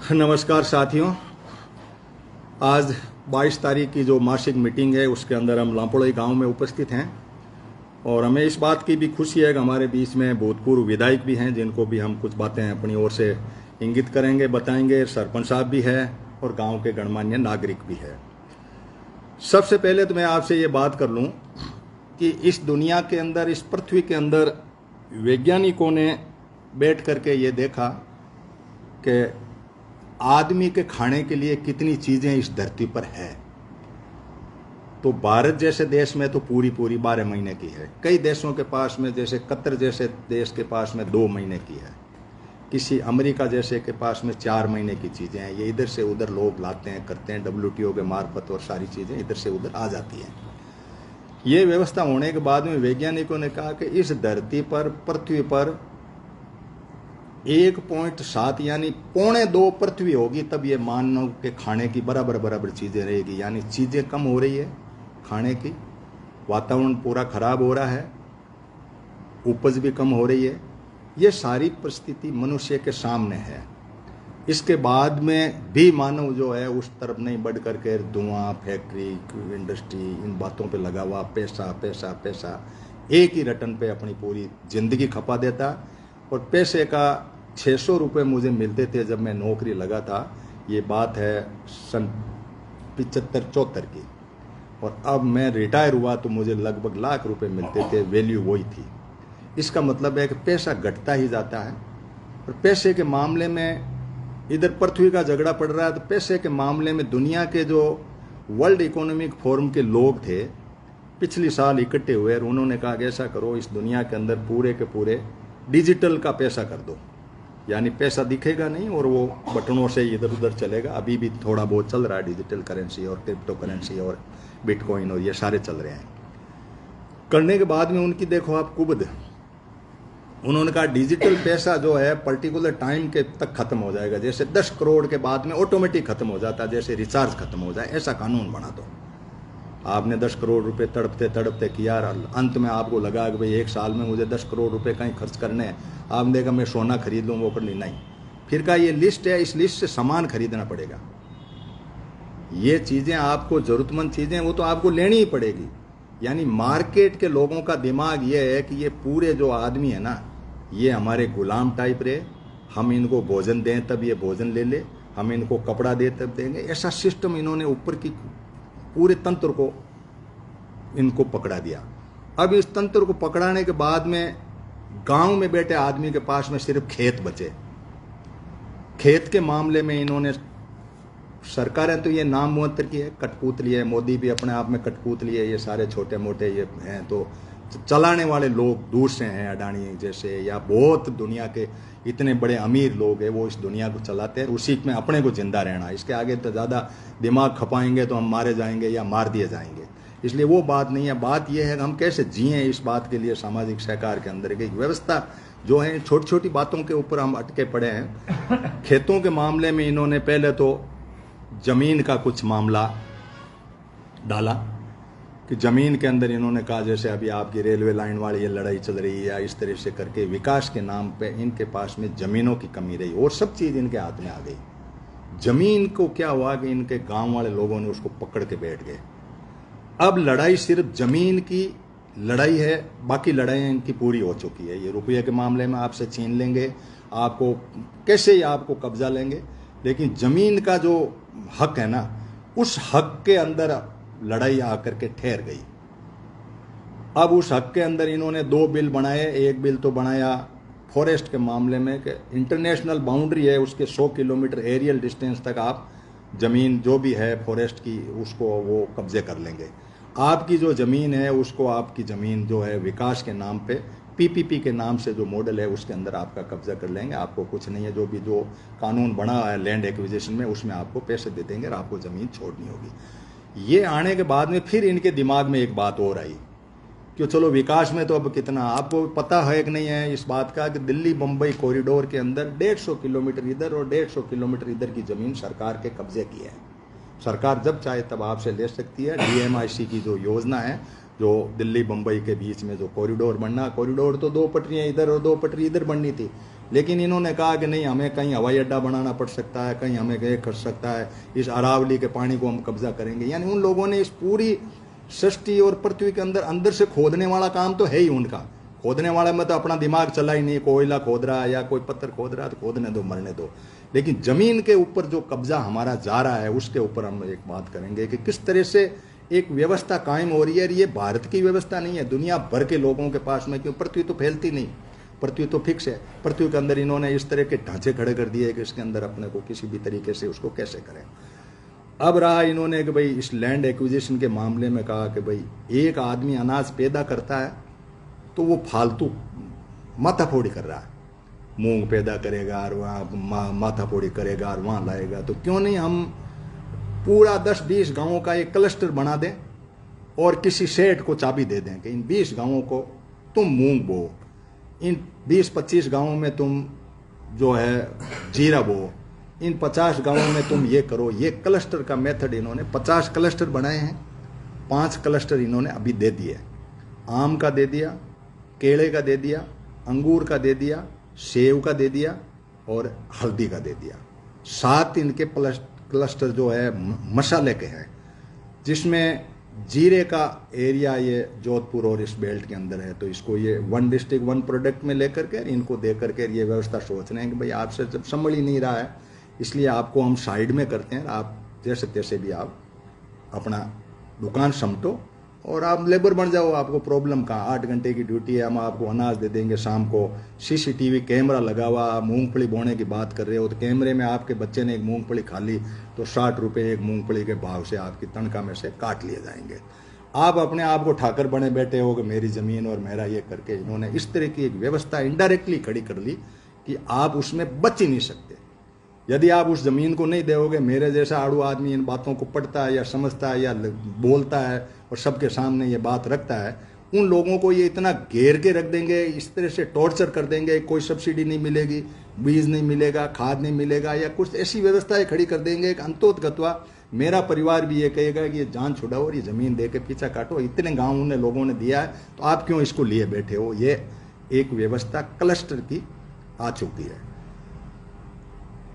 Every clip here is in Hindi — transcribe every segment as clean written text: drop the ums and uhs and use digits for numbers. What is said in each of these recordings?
नमस्कार साथियों। आज 22 तारीख की जो मासिक मीटिंग है उसके अंदर हम लांपोड़ई गांव में उपस्थित हैं और हमें इस बात की भी खुशी है कि हमारे बीच में भूतपूर्व विधायक भी हैं जिनको भी हम कुछ बातें अपनी ओर से इंगित करेंगे, बताएंगे। सरपंच साहब भी है और गांव के गणमान्य नागरिक भी है। सबसे पहले तो मैं आपसे ये बात कर लूँ कि इस दुनिया के अंदर, इस पृथ्वी के अंदर वैज्ञानिकों ने बैठ करके ये देखा कि आदमी के खाने के लिए कितनी चीजें इस धरती पर है। तो भारत जैसे देश में तो पूरी 12 महीने की है। कई देशों के पास में, जैसे कतर जैसे देश के पास में 2 महीने की है। किसी अमेरिका जैसे के पास में 4 महीने की चीजें हैं। ये इधर से उधर लोग लाते हैं, करते हैं WTO के मार्फत और सारी चीजें इधर से उधर आ जाती हैं। ये व्यवस्था होने के बाद में वैज्ञानिकों ने कहा कि इस धरती पर, पृथ्वी पर 1.7 यानी 1.25 पृथ्वी होगी तब ये मानव के खाने की बराबर चीजें रहेगी। यानी चीजें कम हो रही है खाने की, वातावरण पूरा खराब हो रहा है, उपज भी कम हो रही है। ये सारी परिस्थिति मनुष्य के सामने है। इसके बाद में भी मानव जो है उस तरफ नहीं बढ़ करके धुआं, फैक्ट्री, इंडस्ट्री, इन बातों पे लगा हुआ पैसा पैसा पैसा एक ही रटन पे अपनी पूरी जिंदगी खपा देता। और पैसे का 600 रुपये मुझे मिलते थे जब मैं नौकरी लगा था। ये बात है सन 75-74 की। और अब मैं रिटायर हुआ तो मुझे लगभग लाख रुपए मिलते थे। वैल्यू वही थी। इसका मतलब है कि पैसा घटता ही जाता है। और पैसे के मामले में इधर पृथ्वी का झगड़ा पड़ रहा है, तो पैसे के मामले में दुनिया के जो वर्ल्ड इकोनॉमिक फोरम के लोग थे पिछली साल इकट्ठे हुए और उन्होंने कहा कि ऐसा करो, इस दुनिया के अंदर पूरे के पूरे डिजिटल का पैसा कर दो। यानी पैसा दिखेगा नहीं और वो बटनों से इधर उधर चलेगा। अभी भी थोड़ा बहुत चल रहा है डिजिटल करेंसी और क्रिप्टो करेंसी और बिटकॉइन और ये सारे चल रहे हैं। करने के बाद में उनकी देखो आप कुबद, उन्होंने कहा डिजिटल पैसा जो है पर्टिकुलर टाइम के तक खत्म हो जाएगा। जैसे 10 करोड़ के बाद में ऑटोमेटिक खत्म हो जाता है, जैसे रिचार्ज खत्म हो जाए, ऐसा कानून बना दो। आपने 10 करोड़ रुपए तड़पते तड़पते किया, अंत में आपको लगा कि भाई 1 साल में मुझे 10 करोड़ रुपए कहीं खर्च करने हैं। आपने देखा मैं सोना खरीद लूँ, वो कर ली, नहीं। फिर कहा ये लिस्ट है, इस लिस्ट से सामान खरीदना पड़ेगा। ये चीजें आपको जरूरतमंद चीजें वो तो आपको लेनी ही पड़ेगी। यानी मार्केट के लोगों का दिमाग ये है कि ये पूरे जो आदमी है ना, ये हमारे गुलाम टाइप रहे। हम इनको भोजन दें तब ये भोजन ले ले, हम इनको कपड़ा दे तब देंगे। ऐसा सिस्टम इन्होंने ऊपर की पूरे तंत्र को इनको पकड़ा दिया। अब इस तंत्र को पकड़ाने के बाद में गांव में बैठे आदमी के पास में सिर्फ खेत बचे। खेत के मामले में इन्होंने, सरकारें तो ये नाम मुअत्तर की है, कठपुतली है, मोदी भी अपने आप में कठपुतली है, ये सारे छोटे मोटे ये हैं। तो चलाने वाले लोग दूर से हैं, अडानी जैसे, या बहुत दुनिया के इतने बड़े अमीर लोग हैं, वो इस दुनिया को चलाते हैं। उसी में अपने को जिंदा रहना, इसके आगे तो ज़्यादा दिमाग खपाएंगे तो हम मारे जाएंगे या मार दिए जाएंगे। इसलिए वो बात नहीं है। बात यह है कि हम कैसे जिए। इस बात के लिए सामाजिक सहकार के अंदर की व्यवस्था जो है, छोटी छोटी बातों के ऊपर हम अटके पड़े हैं। खेतों के मामले में इन्होंने पहले तो जमीन का कुछ मामला डाला कि जमीन के अंदर इन्होंने कहा जैसे अभी आपकी रेलवे लाइन वाली ये लड़ाई चल रही है, या इस तरह से करके विकास के नाम पे इनके पास में जमीनों की कमी रही और सब चीज इनके हाथ में आ गई। जमीन को क्या हुआ कि इनके गांव वाले लोगों ने उसको पकड़ के बैठ गए। अब लड़ाई सिर्फ जमीन की लड़ाई है, बाकी लड़ाइयाँ इनकी पूरी हो चुकी है। ये रुपये के मामले में आपसे छीन लेंगे, आपको कैसे ही आपको कब्जा लेंगे, लेकिन जमीन का जो हक है ना, उस हक के अंदर लड़ाई आकर के ठहर गई। अब उस हक के अंदर इन्होंने 2 बिल बनाए। एक बिल तो बनाया फॉरेस्ट के मामले में कि इंटरनेशनल बाउंड्री है, उसके 100 किलोमीटर एरियल डिस्टेंस तक आप जमीन जो भी है फॉरेस्ट की उसको वो कब्जे कर लेंगे। आपकी जो जमीन है उसको, आपकी जमीन जो है विकास के नाम पे, PPP के नाम से जो मॉडल है उसके अंदर आपका कब्जा कर लेंगे। आपको कुछ नहीं है, जो भी जो कानून बना है लैंड एक्विजिशन में उसमें आपको पैसे दे देंगे और आपको जमीन छोड़नी होगी। ये आने के बाद में फिर इनके दिमाग में एक बात और आई कि चलो विकास में तो अब कितना, आपको पता है कि नहीं है इस बात का कि दिल्ली बम्बई कॉरिडोर के अंदर 150 किलोमीटर इधर और 150 किलोमीटर इधर की जमीन सरकार के कब्जे की है। सरकार जब चाहे तब आपसे ले सकती है। DMIC की जो योजना है, जो दिल्ली बम्बई के बीच में जो कॉरिडोर बनना, कॉरिडोर तो 2 पटरियां इधर और 2 पटरी इधर बननी थी, लेकिन इन्होंने कहा कि नहीं, हमें कहीं हवाई अड्डा बनाना पड़ सकता है, कहीं हमें ये कर सकता है, इस अरावली के पानी को हम कब्जा करेंगे। यानी उन लोगों ने इस पूरी सृष्टि और पृथ्वी के अंदर अंदर से खोदने वाला काम तो है ही उनका। खोदने वाले में तो अपना दिमाग चला ही नहीं, कोयला खोद रहा है या कोई पत्थर खोद रहा है तो खोदने दो, मरने दो। लेकिन जमीन के ऊपर जो कब्जा हमारा जा रहा है उसके ऊपर हम एक बात करेंगे कि किस तरह से एक व्यवस्था कायम हो रही है। ये भारत की व्यवस्था नहीं है, दुनिया भर के लोगों के पास में, क्यों, पृथ्वी तो फैलती नहीं, पृथ्वी तो फिक्स है। पृथ्वी के अंदर इन्होंने इस तरह के ढांचे खड़े कर दिए कि इसके अंदर अपने को किसी भी तरीके से उसको कैसे करें। अब रहा इन्होंने कि भाई इस लैंड एक्विजिशन के मामले में कहा कि भाई एक आदमी अनाज पैदा करता है तो वो फालतू माथाफोड़ी कर रहा है, मूंग पैदा करेगा और वहाँ माथाफोड़ी करेगा और वहाँ लाएगा, तो क्यों नहीं हम पूरा 10-20 गांवों का एक क्लस्टर बना दें और किसी सेठ को चाबी दे दें कि इन 20 गांवों को तुम मूंग बो, इन 20-25 गांवों में तुम जो है जीरा बो, इन 50 गांवों में तुम ये करो। ये क्लस्टर का मेथड इन्होंने 50 क्लस्टर बनाए हैं, 5 क्लस्टर इन्होंने अभी दे दिए, आम का दे दिया, केले का दे दिया, अंगूर का दे दिया, सेब का दे दिया और हल्दी का दे दिया। 7 इनके क्लस्टर जो है मसाले के हैं, जिसमें जीरे का एरिया ये जोधपुर और इस बेल्ट के अंदर है। तो इसको ये 1 डिस्ट्रिक्ट 1 प्रोडक्ट में लेकर के इनको दे करके ये व्यवस्था सोच रहे हैं कि भाई आपसे जब संभल ही नहीं रहा है, इसलिए आपको हम साइड में करते हैं, आप जैसे तैसे भी आप अपना दुकान समटो और आप लेबर बन जाओ, आपको प्रॉब्लम कहाँ, 8 घंटे की ड्यूटी है, हम आपको अनाज दे देंगे शाम को, सीसीटीवी कैमरा लगा हुआ, आप मूंगफली बोने की बात कर रहे हो तो कैमरे में आपके बच्चे ने एक मूंगफली खा ली तो 60 रुपये एक मूंगफली के भाव से आपकी तनख्वाह में से काट लिए जाएंगे। आप अपने आप को ठाकर बने बैठे हो कि मेरी ज़मीन और मेरा ये करके इन्होंने इस तरह की एक व्यवस्था इनडायरेक्टली खड़ी कर ली कि आप उसमें बच ही नहीं सकते। यदि आप उस ज़मीन को नहीं दोगे, मेरे जैसा आड़ू आदमी इन बातों को पढ़ता है या समझता है या बोलता है और सबके सामने ये बात रखता है, उन लोगों को ये इतना घेर के रख देंगे, इस तरह से टॉर्चर कर देंगे, कोई सब्सिडी नहीं मिलेगी, बीज नहीं मिलेगा, खाद नहीं मिलेगा, या कुछ ऐसी व्यवस्थाएं खड़ी कर देंगे कि अंतोतगत्वा मेरा परिवार भी ये कहेगा कि ये जान छुड़ाओ और ये ज़मीन दे के पीछा काटो, इतने गाँव ने लोगों ने दिया है तो आप क्यों इसको लिए बैठे हो। ये एक व्यवस्था क्लस्टर की आ चुकी है,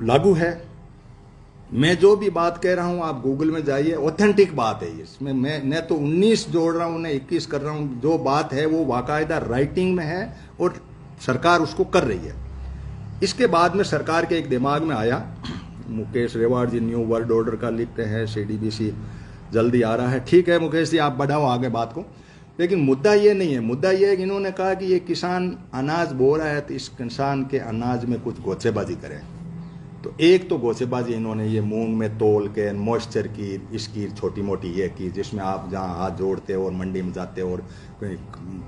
लागू है। मैं जो भी बात कह रहा हूं आप गूगल में जाइए, ऑथेंटिक बात है। इसमें मैं न तो 19 जोड़ रहा हूं न 21 कर रहा हूं, जो बात है वो बाकायदा राइटिंग में है और सरकार उसको कर रही है। इसके बाद में सरकार के एक दिमाग में आया, मुकेश रेवाड़ जी न्यू वर्ल्ड ऑर्डर का लिखते हैं, CDBC जल्दी आ रहा है, ठीक है मुकेश जी आप बढ़ाओ आगे बात को, लेकिन मुद्दा ये नहीं है। मुद्दा ये है कि इन्होंने कहा कि ये किसान अनाज बो रहा है तो इस किसान के अनाज में कुछ गोचेबाजी करें। तो एक तो गोचेबाजी इन्होंने ये मूंग में तोल के मॉइस्चर की, इसकी छोटी मोटी ये की, जिसमें आप जहाँ हाथ जोड़ते हो और मंडी में जाते हो और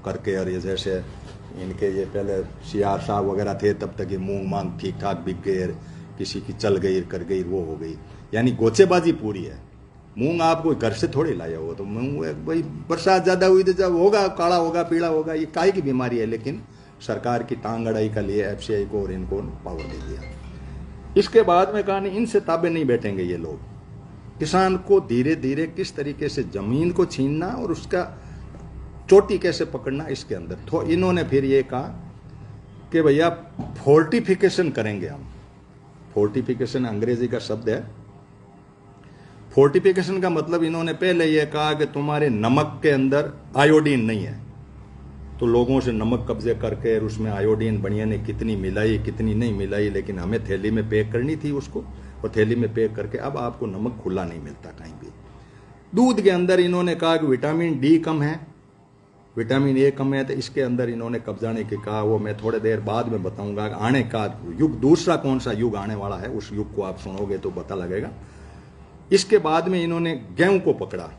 करके, और ये जैसे इनके ये पहले CR साहब वगैरह थे तब तक ये मूंग मांग ठीक ठाक बिक गए, किसी की चल गई कर गई वो हो गई, यानी गोचेबाजी पूरी है। मूंग आप कोई घर से थोड़ी लाया हो, तो मूंग भाई बरसात ज़्यादा हुई तो जब होगा काला होगा पीला होगा, ये काहे की बीमारी है। लेकिन सरकार की टांग अड़ाई का लिए FCI को और इनको पावर दे दिया। इसके बाद में कहा नहीं, इनसे ताबे नहीं बैठेंगे ये लोग। किसान को धीरे धीरे किस तरीके से जमीन को छीनना और उसका चोटी कैसे पकड़ना, इसके अंदर तो इन्होंने फिर ये कहा कि भैया फोर्टिफिकेशन करेंगे हम। फोर्टिफिकेशन अंग्रेजी का शब्द है। फोर्टिफिकेशन का मतलब इन्होंने पहले ये कहा कि तुम्हारे नमक के अंदर आयोडीन नहीं है, तो लोगों से नमक कब्जे करके उसमें आयोडीन बढ़िया ने कितनी मिलाई कितनी नहीं मिलाई, लेकिन हमें थैली में पैक करनी थी उसको, और थैली में पैक करके अब आपको नमक खुला नहीं मिलता कहीं भी। दूध के अंदर इन्होंने कहा कि विटामिन D कम है, विटामिन A कम है, तो इसके अंदर इन्होंने कब्जाने की कहा। वो मैं थोड़े देर बाद में बताऊंगा। आने का युग दूसरा कौन सा युग आने वाला है, उस युग को आप सुनोगे तो पता लगेगा। इसके बाद में इन्होंने गेहूं को पकड़ा।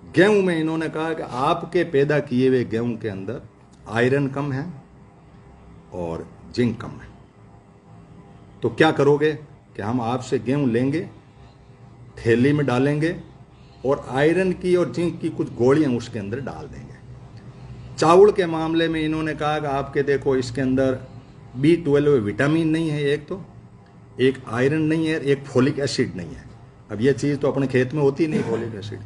गेहूं में इन्होंने कहा कि आपके पैदा किए हुए गेहूं के अंदर आयरन कम है और जिंक कम है, तो क्या करोगे कि हम आपसे गेहूं लेंगे, थैली में डालेंगे और आयरन की और जिंक की कुछ गोलियां उसके अंदर डाल देंगे। चावल के मामले में इन्होंने कहा कि आपके देखो इसके अंदर B12 विटामिन नहीं है, एक आयरन नहीं है, एक फोलिक एसिड नहीं है। अब ये चीज़ तो अपने खेत में होती नहीं, फोलिक एसिड।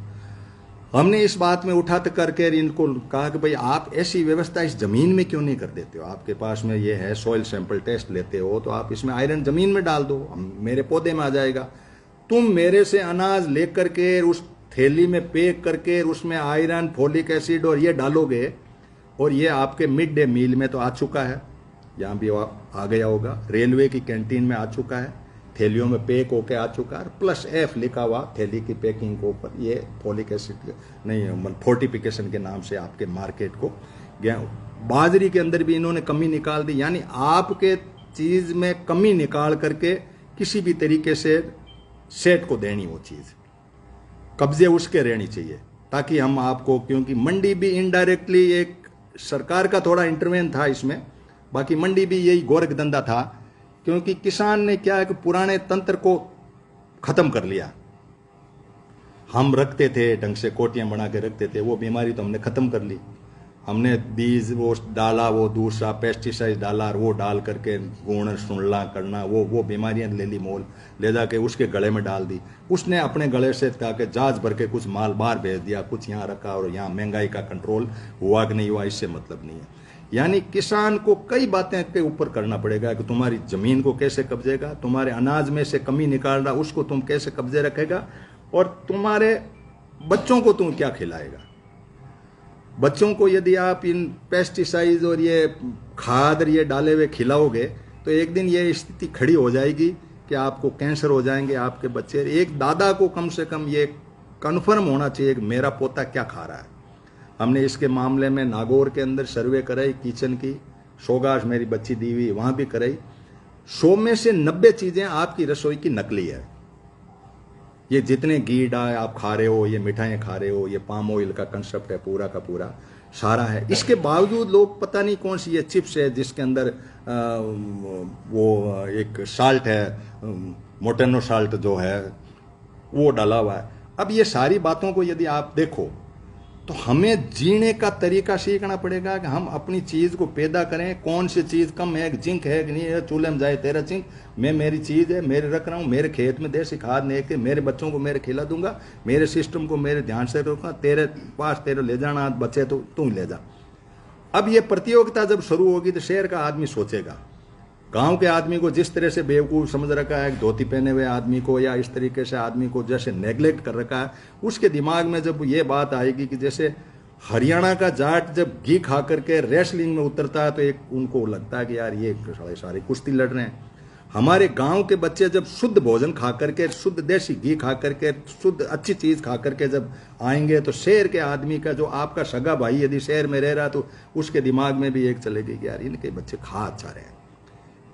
हमने इस बात में उठा करके इनको कहा कि भाई आप ऐसी व्यवस्था इस जमीन में क्यों नहीं कर देते हो? आपके पास में ये है, सॉइल सैंपल टेस्ट लेते हो तो आप इसमें आयरन जमीन में डाल दो, मेरे पौधे में आ जाएगा। तुम मेरे से अनाज लेकर के उस थैली में पैक करके उसमें आयरन, फोलिक एसिड और ये डालोगे, और ये आपके मिड डे मील में तो आ चुका है, यहाँ भी आ गया होगा, रेलवे की कैंटीन में आ चुका है, थैलियों में पैक होके आ चुका है, प्लस F लिखा हुआ थैली की पैकिंग के ऊपर, ये फोलिक एसिड नहीं फोर्टिफिकेशन के नाम से आपके मार्केट को गया। बाजरी के अंदर भी इन्होंने कमी निकाल दी, यानी आपके चीज में कमी निकाल करके किसी भी तरीके से सेठ को देनी वो चीज, कब्जे उसके रहनी चाहिए, ताकि हम आपको, क्योंकि मंडी भी इनडायरेक्टली एक सरकार का थोड़ा इंटरवेंशन था इसमें, बाकी मंडी भी यही गोरख धंधा था, क्योंकि किसान ने क्या है कि पुराने तंत्र को खत्म कर लिया। हम रखते थे ढंग से, कोटियां बना के रखते थे, वो बीमारी तो हमने खत्म कर ली। हमने बीज वो डाला, वो दूसरा पेस्टिसाइड डाला, और वो डाल करके गुण सुनला करना, वो बीमारियां ले ली, मोल ले जाके उसके गले में डाल दी। उसने अपने गले से ताकि जहाज भर के कुछ माल बाहर भेज दिया, कुछ यहाँ रखा, और यहाँ महंगाई का कंट्रोल हुआ कि नहीं हुआ इससे मतलब नहीं है। यानी किसान को कई बातें के ऊपर करना पड़ेगा कि तुम्हारी जमीन को कैसे कब्जेगा, तुम्हारे अनाज में से कमी निकाल रहा उसको तुम कैसे कब्जे रखेगा, और तुम्हारे बच्चों को तुम क्या खिलाएगा। बच्चों को यदि आप इन पेस्टिसाइड और ये खाद ये डाले हुए खिलाओगे तो एक दिन ये स्थिति खड़ी हो जाएगी कि आपको कैंसर हो जाएंगे आपके बच्चे। एक दादा को कम से कम ये कन्फर्म होना चाहिए कि मेरा पोता क्या खा रहा है। हमने इसके मामले में नागौर के अंदर सर्वे कराई, किचन की, सोगाश मेरी बच्ची दी हुई वहां भी कराई। 100 में से 90 चीजें आपकी रसोई की नकली है। ये जितने घी डाल आप खा रहे हो, ये मिठाइयाँ खा रहे हो, ये पाम ऑयल का कंसेप्ट है पूरा का पूरा सारा है। इसके बावजूद लोग पता नहीं कौन सी ये चिप्स है जिसके अंदर वो एक साल्ट है, मोटेनो साल्ट जो है वो डाला हुआ है। अब ये सारी बातों को यदि आप देखो तो हमें जीने का तरीका सीखना पड़ेगा कि हम अपनी चीज को पैदा करें। कौन सी चीज कम है, जिंक है कि नहीं है, चूल्हे में जाए तेरा जिंक, मैं मेरी चीज है, मेरे रख रहा हूं, मेरे खेत में देसी खाद ले के मेरे बच्चों को मेरे खिला दूंगा, मेरे सिस्टम को मेरे ध्यान से रखूंगा, तेरे पास तेरे ले जाना बचे तो तू ले जा। अब ये प्रतियोगिता जब शुरू होगी तो शहर का आदमी सोचेगा, गांव के आदमी को जिस तरह से बेवकूफ समझ रखा है, धोती पहने हुए आदमी को या इस तरीके से आदमी को जैसे नेग्लेक्ट कर रखा है, उसके दिमाग में जब ये बात आएगी कि जैसे हरियाणा का जाट जब घी खा करके रेसलिंग में उतरता है तो एक उनको लगता है कि यार ये सारी कुश्ती लड़ रहे हैं। हमारे गांव के बच्चे जब शुद्ध भोजन खा करके, शुद्ध देसी घी खा करके, शुद्ध अच्छी चीज खा करके जब आएंगे तो शहर के आदमी का, जो आपका सगा भाई यदि शहर में रह रहा तो उसके दिमाग में भी एक चलेगी कि यार इनके बच्चे खा अच्छा रहे हैं।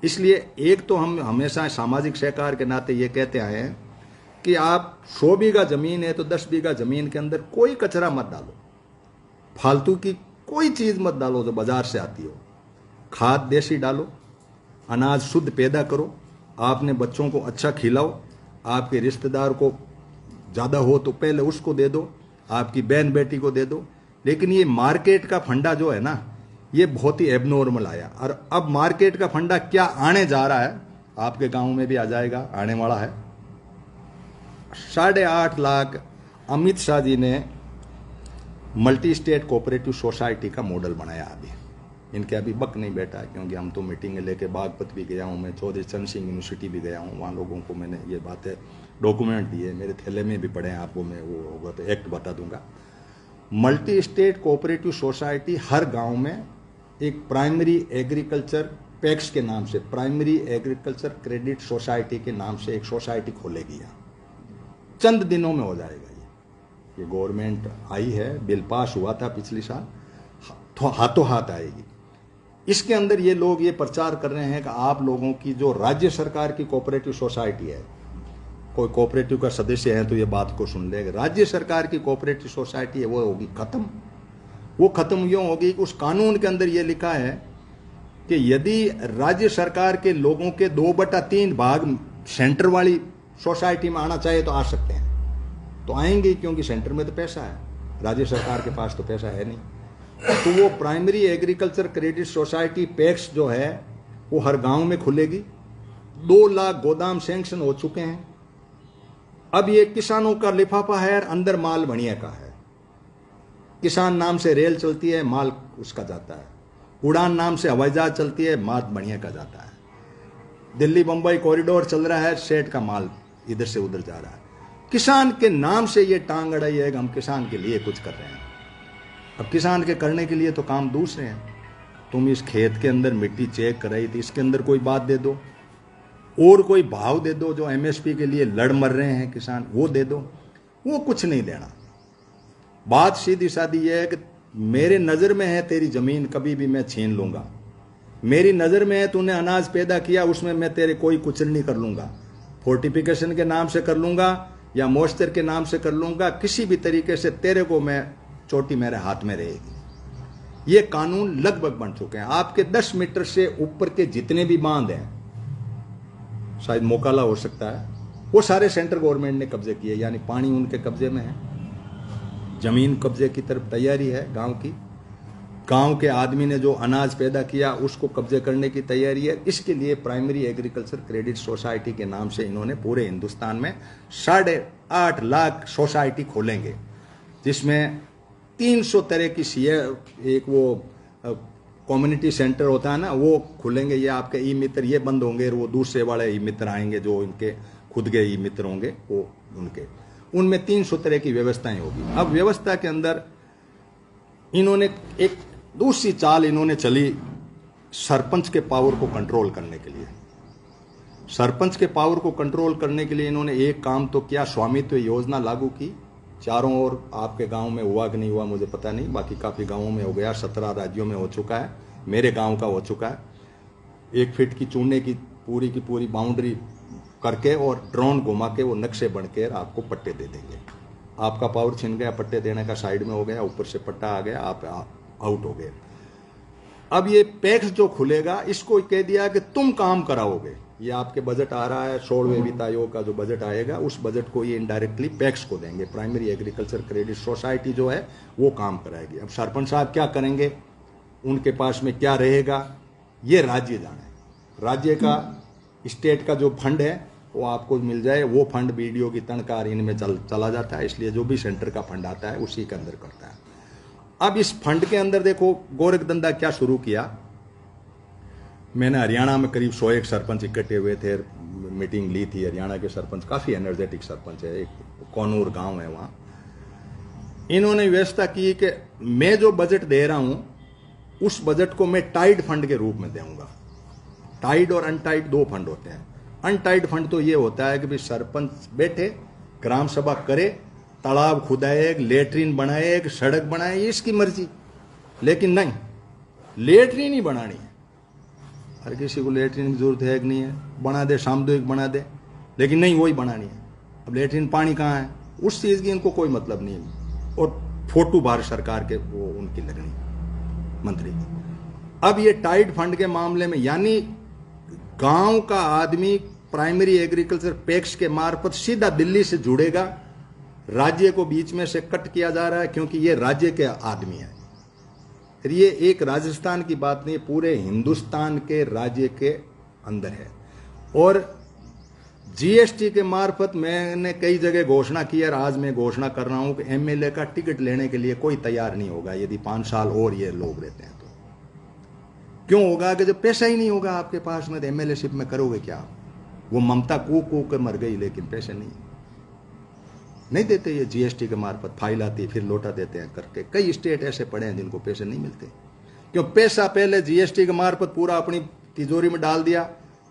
इसलिए एक तो हम हमेशा सामाजिक सहकार के नाते ये कहते आए हैं कि आप 100 बीघा जमीन है तो 10 बीघा जमीन के अंदर कोई कचरा मत डालो, फालतू की कोई चीज मत डालो जो बाजार से आती हो। खाद देसी डालो, अनाज शुद्ध पैदा करो, आपने बच्चों को अच्छा खिलाओ, आपके रिश्तेदार को ज्यादा हो तो पहले उसको दे दो, आपकी बहन बेटी को दे दो। लेकिन ये मार्केट का फंडा जो है ना, ये बहुत ही एबनॉर्मल आया। और अब मार्केट का फंडा क्या आने जा रहा है, आपके गांव में भी आ जाएगा, आने वाला है। 8.5 लाख अमित शाह जी ने मल्टी स्टेट कोऑपरेटिव सोसाइटी का मॉडल बनाया। अभी इनके अभी बक नहीं बैठा है, क्योंकि हम तो मीटिंग लेके बागपत भी गया हूँ, मैं चौधरी चरण सिंह यूनिवर्सिटी भी गया हूँ, वहाँ लोगों को मैंने ये बातें डॉक्यूमेंट दिए, मेरे थैले में भी पड़े हैं, आपको मैं वो होगा तो एक्ट बता दूंगा। मल्टी स्टेट कोऑपरेटिव सोसाइटी हर गाँव में एक प्राइमरी एग्रीकल्चर पैक्स के नाम से, प्राइमरी एग्रीकल्चर क्रेडिट सोसाइटी के नाम से एक सोसाइटी खोलेगी। यहाँ चंद दिनों में हो जाएगा। ये गवर्नमेंट आई है, बिल पास हुआ था पिछले साल, तो हाथों हाथ आएगी। इसके अंदर ये लोग ये प्रचार कर रहे हैं कि आप लोगों की जो राज्य सरकार की कोऑपरेटिव सोसाइटी है, कोई कोऑपरेटिव का सदस्य है तो ये बात को सुन लेगा, राज्य सरकार की कोऑपरेटिव सोसाइटी है वो होगी खत्म। वो खत्म यूं होगी कि उस कानून के अंदर ये लिखा है कि यदि राज्य सरकार के लोगों के 2/3 भाग सेंटर वाली सोसाइटी में आना चाहे तो आ सकते हैं, तो आएंगे, क्योंकि सेंटर में तो पैसा है, राज्य सरकार के पास तो पैसा है नहीं। तो वो primary agriculture credit society PACS जो है वो हर गांव में खुलेगी। 2 लाख गोदाम सैंक्शन हो चुके हैं। अब ये किसानों का लिफाफा है, अंदर माल बढ़िया का है। किसान नाम से रेल चलती है, माल उसका जाता है। उड़ान नाम से हवाई जहाज चलती है, माल बढ़िया का जाता है। दिल्ली बंबई कॉरिडोर चल रहा है, सेठ का माल इधर से उधर जा रहा है। किसान के नाम से ये टांग अड़ाई है कि हम किसान के लिए कुछ कर रहे हैं। अब किसान के करने के लिए तो काम दूसरे हैं। तुम इस खेत के अंदर मिट्टी चेक कर रही थी, इसके अंदर कोई बात दे दो, और कोई भाव दे दो। जो एमएसपी के लिए लड़ मर रहे हैं किसान, वो दे दो। वो कुछ नहीं देना। बात सीधी सादी ये है कि मेरे नज़र में है तेरी ज़मीन, कभी भी मैं छीन लूंगा। मेरी नज़र में है तूने अनाज पैदा किया, उसमें मैं तेरे कोई कुचल नहीं कर लूंगा। फोर्टिफिकेशन के नाम से कर लूंगा या मॉइस्चर के नाम से कर लूंगा, किसी भी तरीके से तेरे को मैं, चोटी मेरे हाथ में रहेगी। ये कानून लगभग बन चुके हैं। आपके 10 मीटर से ऊपर के जितने भी बांध हैं, शायद मोकाला हो सकता है, वो सारे सेंट्रल गवर्नमेंट ने कब्जे किए, यानी पानी उनके कब्जे में है। जमीन कब्जे की तरफ तैयारी है गांव की। गांव के आदमी ने जो अनाज पैदा किया उसको कब्जे करने की तैयारी है। इसके लिए प्राइमरी एग्रीकल्चर क्रेडिट सोसाइटी के नाम से इन्होंने पूरे हिंदुस्तान में 8.5 लाख सोसाइटी खोलेंगे, जिसमें 300 तरह की एक वो कम्युनिटी सेंटर होता है ना, वो खुलेंगे। ये आपके ई मित्र ये बंद होंगे, वो दूसरे वाले ई मित्र आएंगे जो इनके खुद के ई मित्र होंगे, वो उनमें 300 तरह की व्यवस्थाएं होगी। अब व्यवस्था के अंदर इन्होंने एक दूसरी चाल इन्होंने चली, सरपंच के पावर को कंट्रोल करने के लिए। सरपंच के पावर को कंट्रोल करने के लिए इन्होंने एक काम तो किया, स्वामित्व योजना लागू की। चारों ओर, आपके गांव में हुआ कि नहीं हुआ मुझे पता नहीं, बाकी काफी गांवों में हो गया, 17 राज्यों में हो चुका है, मेरे गांव का हो चुका है। 1 फीट की चूने की पूरी बाउंड्री करके और ड्रोन घुमा के वो नक्शे बन के आपको पट्टे दे देंगे। आपका पावर छिन गया, पट्टे देने का साइड में हो गया, ऊपर से पट्टा आ गया, आप आउट हो गए। अब ये पैक्स जो खुलेगा, इसको कह दिया कि तुम काम कराओगे। ये आपके बजट आ रहा है, 16वें वित्त आयोग का जो बजट आएगा, उस बजट को ये इनडायरेक्टली पैक्स को देंगे। प्राइमरी एग्रीकल्चर क्रेडिट सोसाइटी जो है वो काम कराएगी। अब सरपंच साहब क्या करेंगे, उनके पास में क्या रहेगा, ये राज्य जाने। राज्य का, स्टेट का जो फंड है वो आपको मिल जाए, वो फंड बीडीओ की तनख्वाह इनमें चला जाता है, इसलिए जो भी सेंटर का फंड आता है उसी के अंदर करता है। अब इस फंड के अंदर देखो गोरखधंधा क्या शुरू किया। मैंने हरियाणा में करीब 101 सरपंच इकट्ठे हुए थे, मीटिंग ली थी। हरियाणा के सरपंच काफी एनर्जेटिक सरपंच है, एक कौनूर गांव है वहां। इन्होंने व्यवस्था की कि मैं जो बजट दे रहा हूं उस बजट को मैं टाइड फंड के रूप में दूंगा। टाइड और अनटाइड 2 फंड होते हैं। अनटाइड फंड तो ये होता है कि भाई सरपंच बैठे, ग्राम सभा करे, तालाब खुदाए, लेटरिन बनाए, सड़क बनाए, ये इसकी मर्जी। लेकिन नहीं, लेटरिन ही बनानी है। हर किसी को लेटरिन की जरूरत है कि नहीं है, बना दे, सामुदायिक बना दे, लेकिन नहीं वही बनानी है। अब लेटरिन पानी कहाँ है, उस चीज की इनको कोई मतलब नहीं है। और फोटो भारत सरकार के वो उनकी लगनी मंत्री की। अब ये टाइड फंड के मामले में, यानी गांव का आदमी प्राइमरी एग्रीकल्चर पैक्स के मार्फत सीधा दिल्ली से जुड़ेगा। राज्य को बीच में से कट किया जा रहा है, क्योंकि ये राज्य के आदमी है। ये एक राजस्थान की बात नहीं, पूरे हिंदुस्तान के राज्य के अंदर है। और जीएसटी के मार्फत मैंने कई जगह घोषणा की है, और आज मैं घोषणा कर रहा हूं कि एमएलए का टिकट लेने के लिए कोई तैयार नहीं होगा यदि 5 साल और ये लोग रहते हैं तो। क्यों होगा कि जब पैसा ही नहीं होगा आपके पास में, तो एमएलए शिप में करोगे क्या। वो ममता कूक के मर गई, लेकिन पैसे नहीं देते। ये जीएसटी के मार्फत फाइल आती, फिर लौटा देते हैं करके। कई स्टेट ऐसे पड़े हैं जिनको पैसे नहीं मिलते, क्यों पैसा पहले जीएसटी के मार्फत पूरा अपनी तिजोरी में डाल दिया,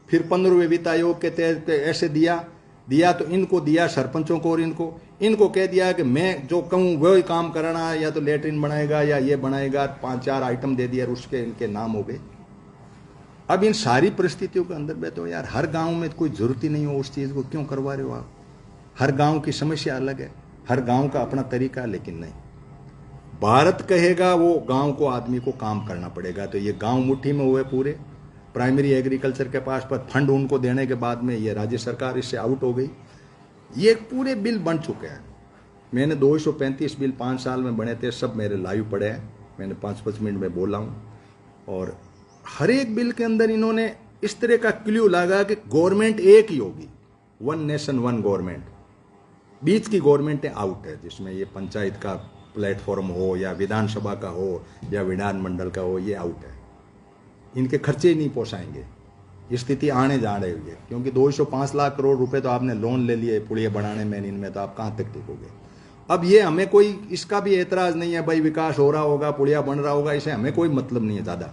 फिर 15वें वित्त आयोग के तहत ऐसे दिया तो इनको दिया सरपंचों को, और इनको कह दिया कि मैं जो कहूँ वही काम कराना, या तो लेटरिन बनाएगा या ये बनाएगा, 5-4 आइटम दे दिया और उसके इनके नाम हो गए। अब इन सारी परिस्थितियों के अंदर बैठो यार, हर गांव में कोई जरूरत ही नहीं हो उस चीज को, क्यों करवा रहे हो आप। हर गांव की समस्या अलग है, हर गांव का अपना तरीका है। लेकिन नहीं, भारत कहेगा वो गांव को, आदमी को काम करना पड़ेगा। तो ये गांव मुट्ठी में हुए पूरे। प्राइमरी एग्रीकल्चर के पास पर फंड उनको देने के बाद में ये राज्य सरकार इससे आउट हो गई। ये पूरे बिल बन चुके हैं। मैंने 235 बिल 5 साल में बने थे, सब मेरे लाइव पड़े हैं, मैंने 5-5 मिनट में बोला हूं। और हर एक बिल के अंदर इन्होंने इस तरह का क्ल्यू लगा कि गवर्नमेंट एक ही होगी, 1 नेशन 1 गवर्नमेंट। बीच की गवर्नमेंट आउट है, जिसमें ये पंचायत का प्लेटफॉर्म हो या विधानसभा का हो या विधानमंडल का हो, ये आउट है। इनके खर्चे ही नहीं पोसाएंगे, ये स्थिति आने जा रही है। क्योंकि 205 लाख करोड़ रुपए तो आपने लोन ले लिए पुलिया बनाने में, इनमें तो आप कहाँ तक टिकोगे। अब ये हमें कोई इसका भी एतराज नहीं है, भाई विकास हो रहा होगा, पुलिया बन रहा होगा, इसे हमें कोई मतलब नहीं है ज़्यादा।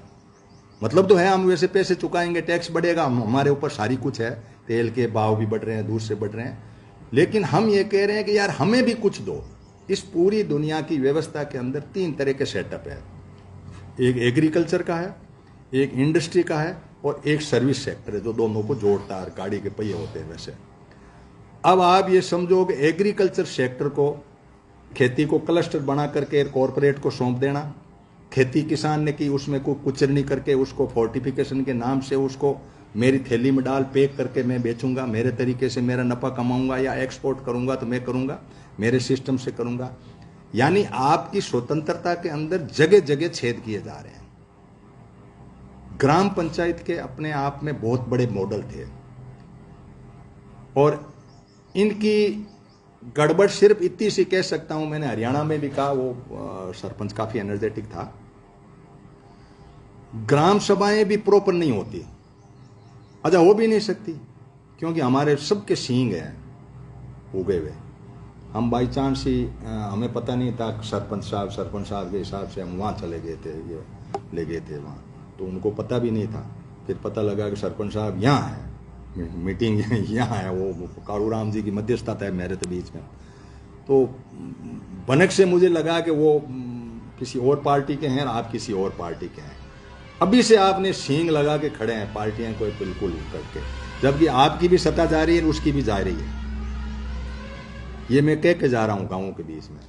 मतलब तो है हम वैसे पैसे चुकाएंगे, टैक्स बढ़ेगा, हमारे ऊपर सारी कुछ है, तेल के भाव भी बढ़ रहे हैं, दूध से बढ़ रहे हैं, लेकिन हम ये कह रहे हैं कि यार हमें भी कुछ दो। इस पूरी दुनिया की व्यवस्था के अंदर 3 तरह के सेटअप है, एक एग्रीकल्चर का है, एक इंडस्ट्री का है और एक सर्विस सेक्टर है, जो दोनों को जोड़ता है, गाड़ी के पहिए होते हैं वैसे। अब आप ये समझो कि एग्रीकल्चर सेक्टर को, खेती को क्लस्टर बना करके कॉरपोरेट को सौंप देना, खेती किसान ने की, उसमें को कुचरनी करके उसको फोर्टिफिकेशन के नाम से उसको मेरी थैली में डाल पैक करके मैं बेचूंगा, मेरे तरीके से मेरा नफा कमाऊंगा, या एक्सपोर्ट करूंगा तो मैं करूंगा, मेरे सिस्टम से करूंगा। यानी आपकी स्वतंत्रता के अंदर जगह जगह छेद किए जा रहे हैं। ग्राम पंचायत के अपने आप में बहुत बड़े मॉडल थे और इनकी गड़बड़ सिर्फ इतनी सी कह सकता हूं, मैंने हरियाणा में भी कहा, वो सरपंच काफी एनर्जेटिक था। ग्राम सभाएं भी प्रॉपर नहीं होती, अच्छा हो भी नहीं सकती, क्योंकि हमारे सबके सींग हैं उगे हुए। हम बाई चांस ही हमें पता नहीं था, सरपंच साहब के हिसाब से हम वहाँ चले गए थे, ये ले गए थे वहाँ, तो उनको पता भी नहीं था। फिर पता लगा कि सरपंच साहब यहाँ है, मीटिंग यहाँ है, वो कारूराम जी की मध्यस्थता है मेरे तो बीच में। तो बनक से मुझे लगा कि वो किसी और पार्टी के हैं, आप किसी और पार्टी के हैं। अभी से आपने सींग लगा के खड़े हैं पार्टियां कोई बिल्कुल करके, जबकि आपकी भी सत्ता जा रही है, उसकी भी जा रही है। ये मैं कह के जा रहा हूं गांवों के बीच में,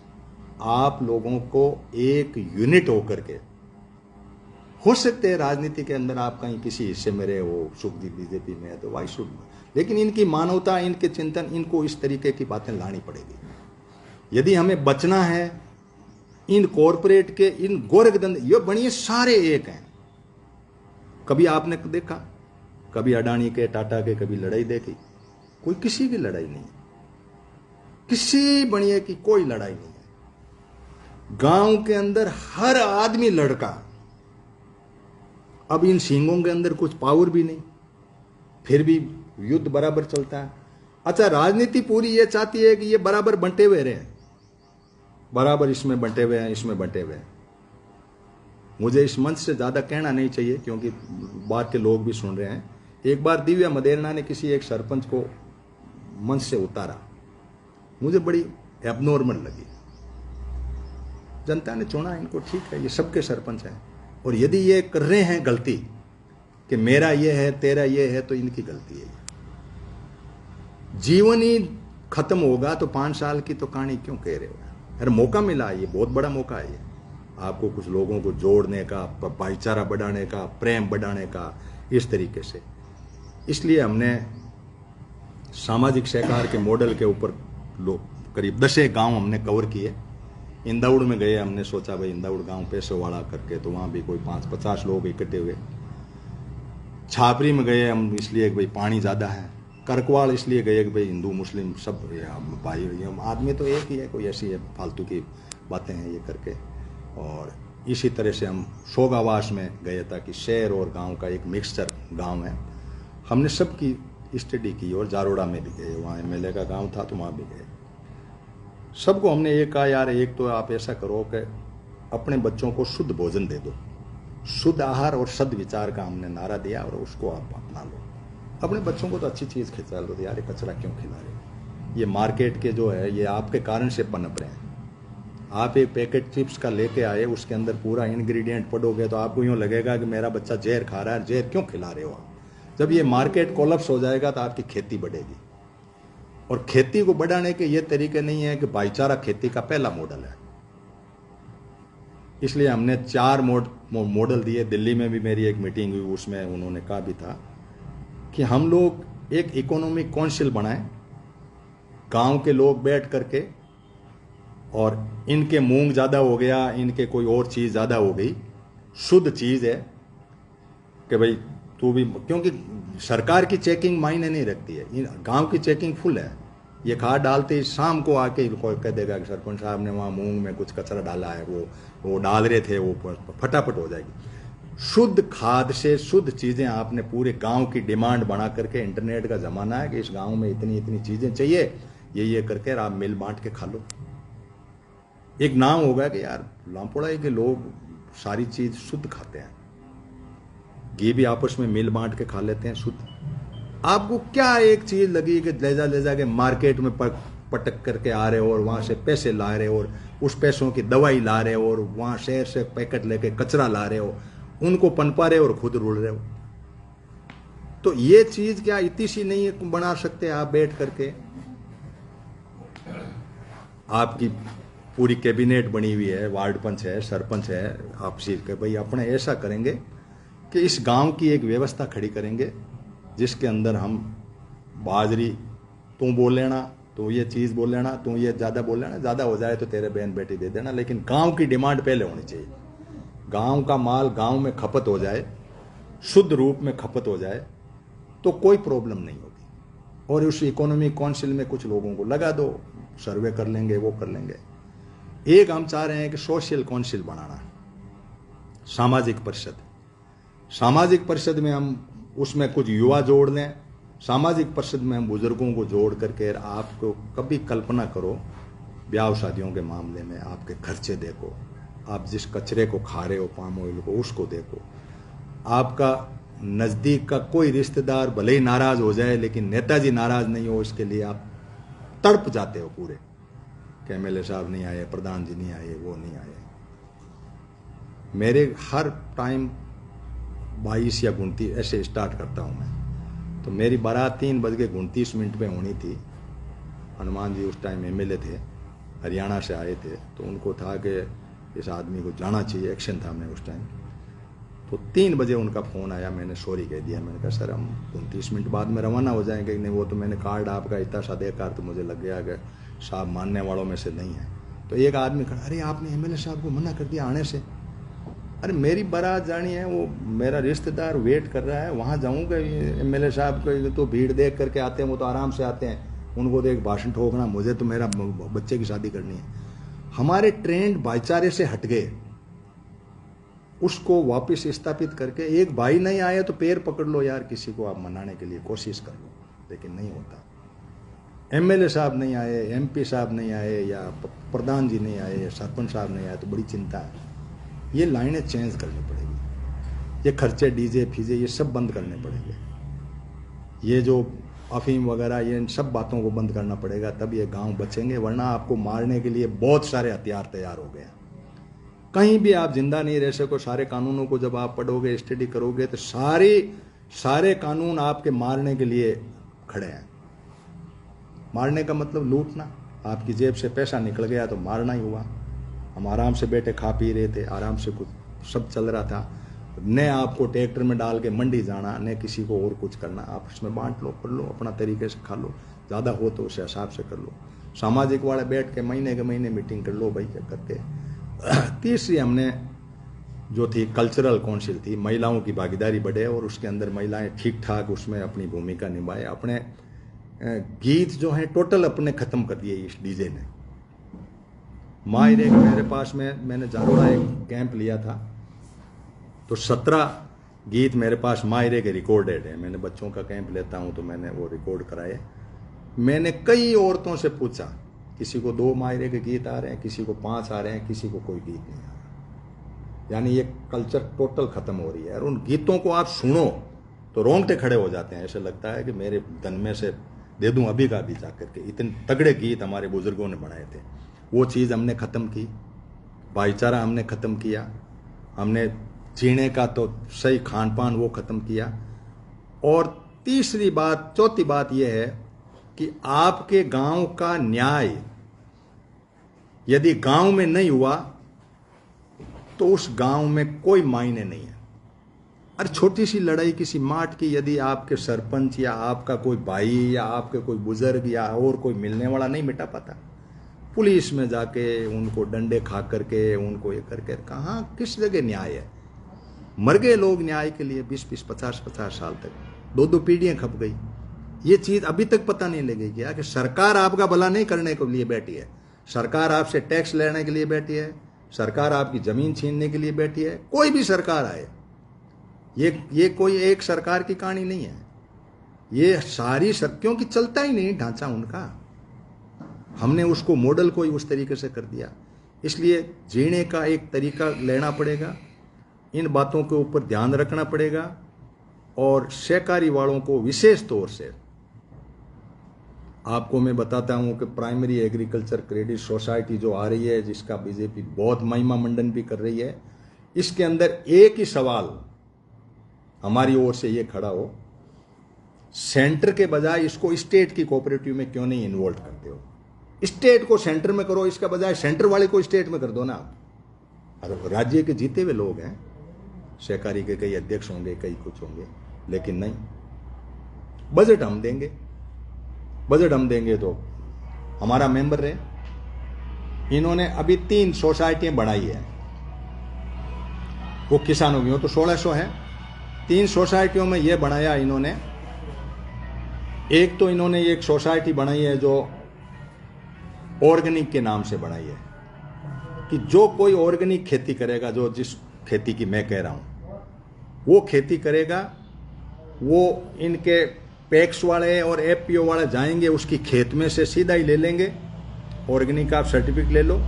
आप लोगों को एक यूनिट होकर के, हो सकते हैं राजनीति के अंदर आप कहीं किसी हिस्से में रहे हो, सुखदीप बीजेपी में है तो वाई शुड, लेकिन इनकी मानवता, इनके चिंतन, इनको इस तरीके की बातें लानी पड़ेगी यदि हमें बचना है। इन कॉरपोरेट के, इन गोरखधंधे, ये बनिए सारे एक हैं। कभी आपने देखा, कभी अडानी के, टाटा के कभी लड़ाई देखी? कोई किसी की लड़ाई नहीं, किसी बनिए की कोई लड़ाई नहीं है। गांव के अंदर हर आदमी लड़का। अब इन सिंगों के अंदर कुछ पावर भी नहीं, फिर भी युद्ध बराबर चलता है। अच्छा, राजनीति पूरी ये चाहती है कि ये बराबर बंटे हुए रहे, बराबर इसमें बंटे हुए हैं, इसमें बंटे हुए हैं। मुझे इस मंच से ज्यादा कहना नहीं चाहिए क्योंकि बाहर के लोग भी सुन रहे हैं। एक बार दिव्या मदेरणा ने किसी एक सरपंच को मंच से उतारा, मुझे बड़ी एबनॉर्मल लगी। जनता ने चुना इनको, ठीक है, ये सबके सरपंच हैं, और यदि ये कर रहे हैं गलती कि मेरा ये है तेरा ये है, तो इनकी गलती है। जीवन ही खत्म होगा तो 5 साल की तो कहानी क्यों कह रहे हो? अरे मौका मिला, ये बहुत बड़ा मौका है, ये आपको कुछ लोगों को जोड़ने का, भाईचारा बढ़ाने का, प्रेम बढ़ाने का, इस तरीके से। इसलिए हमने सामाजिक सहकार के मॉडल के ऊपर करीब 10 गांव हमने कवर किए। इंदौड़ में गए, हमने सोचा भाई इंदौड़ गांव पैसे वाला करके, तो वहां भी कोई 5-50 लोग इकट्ठे हुए। छापरी में गए हम, इसलिए कि भाई पानी ज़्यादा है। करकवाल इसलिए गए कि भाई हिंदू मुस्लिम सब भाई, आदमी तो एक ही है, कोई ऐसी है फालतू की बातें हैं ये करके। और इसी तरह से हम शोगावास में गए, ताकि शहर और गांव का एक मिक्सचर गांव है। हमने सबकी स्टडी की, और जारोड़ा में भी गए, वहाँ एमएलए का गांव था तो वहाँ भी गए। सबको हमने ये कहा, यार एक तो आप ऐसा करो कि अपने बच्चों को शुद्ध भोजन दे दो, शुद्ध आहार और सद विचार का हमने नारा दिया, और उसको आप अपना लो। अपने बच्चों को तो अच्छी चीज़ खिला लो, यार ये कचरा क्यों खिला रहे हो? ये मार्केट के जो है, ये आपके कारण से पनप रहे हैं। आप एक पैकेट चिप्स का लेके आए, उसके अंदर पूरा इंग्रेडिएंट पढ़ोगे तो आपको यूँ लगेगा कि मेरा बच्चा जहर खा रहा है। जहर क्यों खिला रहे हो आप? जब ये मार्केट कोलैप्स हो जाएगा तो आपकी खेती बढ़ेगी, और खेती को बढ़ाने के ये तरीके नहीं है कि भाईचारा खेती का पहला मॉडल है। इसलिए हमने 4 मॉडल दिए। दिल्ली में भी मेरी एक मीटिंग हुई, उसमें उन्होंने कहा भी था कि हम लोग एक इकोनॉमिक काउंसिल बनाएं, गांव के लोग बैठ करके, और इनके मूंग ज़्यादा हो गया, इनके कोई और चीज़ ज़्यादा हो गई, शुद्ध चीज़ है कि भाई तू भी, क्योंकि सरकार की चेकिंग मायने नहीं रखती है, गांव की चेकिंग फुल है। ये खाद डालते ही शाम को आके कोई कह देगा कि सरपंच साहब ने वहाँ मूंग में कुछ कचरा डाला है, वो डाल रहे थे, वो फटाफट हो जाएगी। शुद्ध खाद से शुद्ध चीज़ें आपने पूरे गांव की डिमांड बना करके, इंटरनेट का ज़माना है कि इस गांव में इतनी इतनी चीज़ें चाहिए, ये करके आप मिल बांट के खा लो। एक नाम होगा कि यार लामपोड़ा के लोग सारी चीज़ शुद्ध खाते हैं, घी भी आपस में मिल बांट के खा लेते हैं शुद्ध। आपको क्या एक चीज लगी कि ले जा के मार्केट में पटक करके आ रहे हो और वहां से पैसे ला रहे हो और उस पैसों की दवाई ला रहे हो और वहां शहर से पैकेट लेके कचरा ला रहे हो, उनको पनपा रहे हो और खुद रुल रहे हो। तो ये चीज क्या इतनी सी नहीं है बना सकते आप बैठ करके? आपकी पूरी कैबिनेट बनी हुई है, वार्ड पंच है, सरपंच है, आप सिर्फ के भाई अपने ऐसा करेंगे कि इस गांव की एक व्यवस्था खड़ी करेंगे जिसके अंदर हम बाजरी तू बोल लेना, तो ये चीज़ बोल लेना, तू ये ज़्यादा बोल लेना, ज़्यादा हो जाए तो तेरे बहन बेटी दे देना, लेकिन गांव की डिमांड पहले होनी चाहिए। गांव का माल गांव में खपत हो जाए, शुद्ध रूप में खपत हो जाए तो कोई प्रॉब्लम नहीं होगी। और उस इकोनॉमिक काउंसिल में कुछ लोगों को लगा दो, सर्वे कर लेंगे, वो कर लेंगे। एक हम चाह रहे हैं कि सोशल काउंसिल बनाना, सामाजिक परिषद। सामाजिक परिषद में हम उसमें कुछ युवा जोड़ लें, सामाजिक परिषद में हम बुजुर्गों को जोड़ करके, आपको कभी कल्पना करो ब्याह शादियों के मामले में आपके खर्चे देखो, आप जिस कचरे को खा रहे हो पाम ऑयल को, उसको देखो। आपका नज़दीक का कोई रिश्तेदार भले ही नाराज हो जाए लेकिन नेताजी नाराज नहीं हो, इसके लिए आप तड़प जाते हो पूरे कि एमएलए साहब नहीं आए, प्रधान जी नहीं आए, वो नहीं आए। मेरे हर टाइम 22 या 29 ऐसे स्टार्ट करता हूँ मैं, तो मेरी बारात 3:29 पे होनी थी। हनुमान जी उस टाइम एमएलए थे, हरियाणा से आए थे, तो उनको था कि इस आदमी को जाना चाहिए, एक्शन था हमने उस टाइम। तो 3 बजे उनका फ़ोन आया, मैंने सॉरी कह दिया। मैंने कहा सर हम 29 मिनट बाद में रवाना हो जाएंगे। नहीं वो तो मैंने कार्ड आपका इतना सा देखा तो मुझे लग गया कि साहब मानने वालों में से नहीं है। तो एक आदमी खड़ा, अरे आपने एमएलए साहब को मना कर दिया आने से। अरे मेरी बारात जानी है, वो मेरा रिश्तेदार वेट कर रहा है, वहाँ जाऊँगा। एमएलए साहब को तो भीड़ देख करके आते हैं, वो तो आराम से आते हैं, उनको तो एक भाषण ठोकना, मुझे तो मेरा बच्चे की शादी करनी है। हमारे ट्रेंड भाईचारे से हट गए, उसको वापस स्थापित करके एक भाई नहीं आया तो पैर पकड़ लो यार, किसी को आप मनाने के लिए कोशिश कर लो, लेकिन नहीं होता। एमएलए साहब नहीं आए, एमपी साहब नहीं आए, या प्रधान जी नहीं आए, सरपंच साहब नहीं आए, तो बड़ी चिंता है। ये लाइनें चेंज करनी पड़ेगी, ये खर्चे डीजे फीजे ये सब बंद करने पड़ेंगे, ये जो अफीम वगैरह ये इन सब बातों को बंद करना पड़ेगा, तब ये गांव बचेंगे। वरना आपको मारने के लिए बहुत सारे हथियार तैयार हो गए हैं, कहीं भी आप जिंदा नहीं रह सको। सारे कानूनों को जब आप पढ़ोगे, स्टडी करोगे, तो सारे कानून आपके मारने के लिए खड़े हैं। मारने का मतलब लूटना, आपकी जेब से पैसा निकल गया तो मारना ही हुआ। हम आराम से बैठे खा पी रहे थे, आराम से कुछ सब चल रहा था, न आपको ट्रैक्टर में डाल के मंडी जाना, न किसी को और कुछ करना। आप इसमें बांट लो, कर लो, अपना तरीके से खा लो, ज़्यादा हो तो उस हिसाब से कर लो। सामाजिक वाले बैठ के महीने के महीने मीटिंग कर लो भाई क्या करके। तीसरी हमने जो थी कल्चरल काउंसिल थी, महिलाओं की भागीदारी बढ़े और उसके अंदर महिलाएं ठीक ठाक उसमें अपनी भूमिका निभाए। अपने गीत जो हैं टोटल अपने ख़त्म कर दिए इस डीजे ने। मायरे मेरे पास में मैंने जारोड़ा एक कैंप लिया था, तो 17 गीत मेरे पास मायरे के रिकॉर्डेड हैं। मैंने बच्चों का कैंप लेता हूं तो मैंने वो रिकॉर्ड कराए। मैंने कई औरतों से पूछा, किसी को 2 मायरे के गीत आ रहे हैं, किसी को 5 आ रहे हैं, किसी को कोई गीत नहीं आ रहा। यानी ये कल्चर टोटल खत्म हो रही है। और उन गीतों को आप सुनो तो रोंगटे खड़े हो जाते हैं, ऐसे लगता है कि मेरे धन में से दे दूं अभी का अभी जाकर के। इतने तगड़े गीत हमारे बुजुर्गों ने बनाए थे, वो चीज़ हमने ख़त्म की। भाईचारा हमने ख़त्म किया, हमने जीने का तो सही खान पान वो ख़त्म किया। और तीसरी बात, चौथी बात यह है कि आपके गांव का न्याय यदि गांव में नहीं हुआ तो उस गांव में कोई मायने नहीं है। अरे छोटी सी लड़ाई किसी माठ की, यदि आपके सरपंच या आपका कोई भाई या आपके कोई बुजुर्ग या और कोई मिलने वाला नहीं मिटा पाता, पुलिस में जाके उनको डंडे खा करके उनको ये करके, कहाँ किस जगह न्याय है? मर गए लोग न्याय के लिए 20-20, 50-50 साल तक, 2-2 पीढ़ियां खप गई। ये चीज अभी तक पता नहीं लगी क्या कि सरकार आपका भला नहीं करने के लिए बैठी है, सरकार आपसे टैक्स लेने के लिए बैठी है, सरकार आपकी जमीन छीनने के लिए बैठी है। कोई भी सरकार आए, ये कोई एक सरकार की कहानी नहीं है, ये सारी क्योंकि चलता ही नहीं ढांचा उनका, हमने उसको मॉडल को ही उस तरीके से कर दिया। इसलिए जीने का एक तरीका लेना पड़ेगा, इन बातों के ऊपर ध्यान रखना पड़ेगा, और सहकारी वालों को विशेष तौर से आपको मैं बताता हूं कि प्राइमरी एग्रीकल्चर क्रेडिट सोसाइटी जो आ रही है, जिसका बीजेपी बहुत महिमा मंडन भी कर रही है, इसके अंदर एक ही सवाल हमारी ओर से ये खड़ा हो, सेंटर के बजाय इसको स्टेट की कोऑपरेटिव में क्यों नहीं इन्वॉल्व करते हो? स्टेट को सेंटर में करो, इसका बजाय सेंटर वाले को स्टेट में कर दो ना। अब राज्य के जीते हुए लोग हैं, सहकारी के कई अध्यक्ष होंगे, कई कुछ होंगे, लेकिन नहीं, बजट हम देंगे, बजट हम देंगे। तो हमारा मेंबर रहे, इन्होंने अभी 3 सोसाइटियां बनाई है, वो किसानों की हो तो 1600 है। 3 सोसाइटियों में ये बनाया इन्होंने, एक तो इन्होंने एक सोसाइटी बनाई है जो ऑर्गेनिक के नाम से बनाई है, कि जो कोई ऑर्गेनिक खेती करेगा, जो जिस खेती की मैं कह रहा हूं वो खेती करेगा, वो इनके पैक्स वाले और एफपीओ वाले जाएंगे, उसकी खेत में से सीधा ही ले लेंगे, ऑर्गेनिक का आप सर्टिफिकेट ले लो,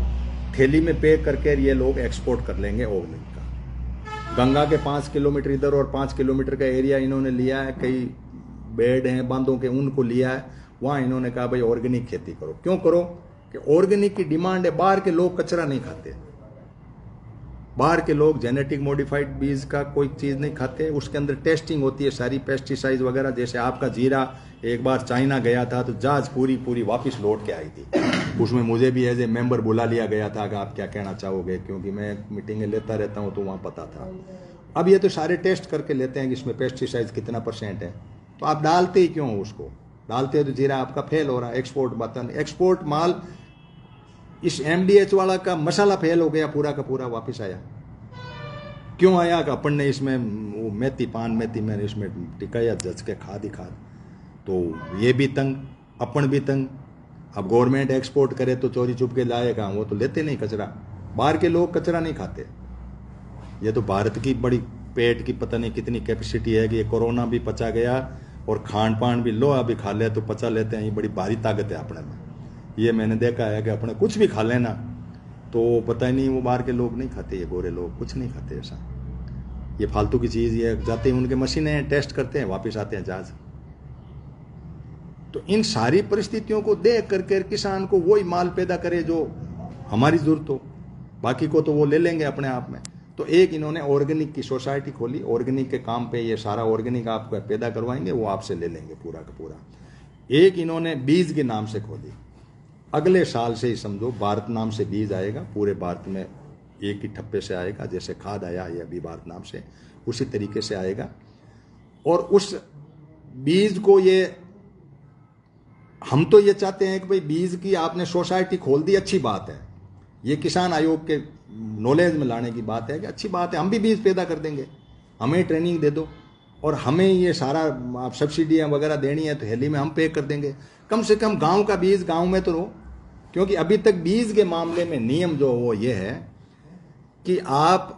थैली में पैक करके ये लोग एक्सपोर्ट कर लेंगे ऑर्गेनिक का। गंगा के 5 किलोमीटर इधर और 5 किलोमीटर का एरिया इन्होंने लिया है, कई बेड हैं बांधों के, उनको लिया है, वहां इन्होंने कहा भाई ऑर्गेनिक खेती करो। क्यों करो? कि ऑर्गेनिक की डिमांड है, बाहर के लोग कचरा नहीं खाते, बाहर के लोग जेनेटिक मॉडिफाइड बीज का कोई चीज नहीं खाते, उसके अंदर टेस्टिंग होती है सारी पेस्टिसाइड वगैरह। जैसे आपका जीरा एक बार चाइना गया था तो जहाज पूरी वापस लौट के आई थी, उसमें मुझे भी एज ए मेंबर बुला लिया गया था कि आप क्या कहना चाहोगे, क्योंकि मैं मीटिंगें लेता रहता हूं तो वहां पता था। अब ये तो सारे टेस्ट करके लेते हैं कि इसमें पेस्टिसाइड कितना % है, तो आप डालते ही क्यों? उसको डालते हो तो जीरा आपका फेल हो रहा है। एक्सपोर्ट माल, इस एमडीएच वाला का मसाला फेल हो गया, पूरा का पूरा वापस आया। क्यों आया? कि अपन ने इसमें वो मेथी, पान मेथी मैंने इसमें टिकाया, जच के खाद ही खाद, तो ये भी तंग, अपन भी तंग। अब गवर्नमेंट एक्सपोर्ट करे तो चोरी छुप के लाएगा, वो तो लेते नहीं कचरा, बाहर के लोग कचरा नहीं खाते। ये तो भारत की बड़ी पेट की पता नहीं कितनी कैपेसिटी है कि ये कोरोना भी पचा गया और खान पान भी लोहा भी खा ले तो पचा लेते हैं, ये बड़ी भारी ताकत है अपने में। ये मैंने देखा है कि अपने कुछ भी खा लेना तो पता ही नहीं, वो बाहर के लोग नहीं खाते, ये गोरे लोग कुछ नहीं खाते ऐसा, ये फालतू की चीज, ये जाते हैं उनके मशीनें टेस्ट करते हैं, वापस आते हैं जहाज। तो इन सारी परिस्थितियों को देख करके किसान को वही माल पैदा करे जो हमारी जरूरत हो, बाकी को तो वो ले लेंगे अपने आप में। तो एक इन्होंने ऑर्गेनिक की सोसाइटी खोली, ऑर्गेनिक के काम पे ये सारा ऑर्गेनिक आपको पैदा करवाएंगे, वो आपसे ले लेंगे पूरा का पूरा। एक इन्होंने बीज के नाम से खोली, अगले साल से ही समझो भारत नाम से बीज आएगा, पूरे भारत में एक ही ठप्पे से आएगा, जैसे खाद आया ये अभी भारत नाम से, उसी तरीके से आएगा। और उस बीज को ये, हम तो ये चाहते हैं कि भाई बीज की आपने सोसाइटी खोल दी, अच्छी बात है, ये किसान आयोग के नॉलेज में लाने की बात है कि अच्छी बात है, हम भी बीज पैदा कर देंगे, हमें ट्रेनिंग दे दो और हमें ये सारा आप सब्सिडियां वगैरह देनी है तो हेली में हम पे कर देंगे। कम से कम गांव का बीज गांव में तो रहो, क्योंकि अभी तक बीज के मामले में नियम जो वो ये है कि आप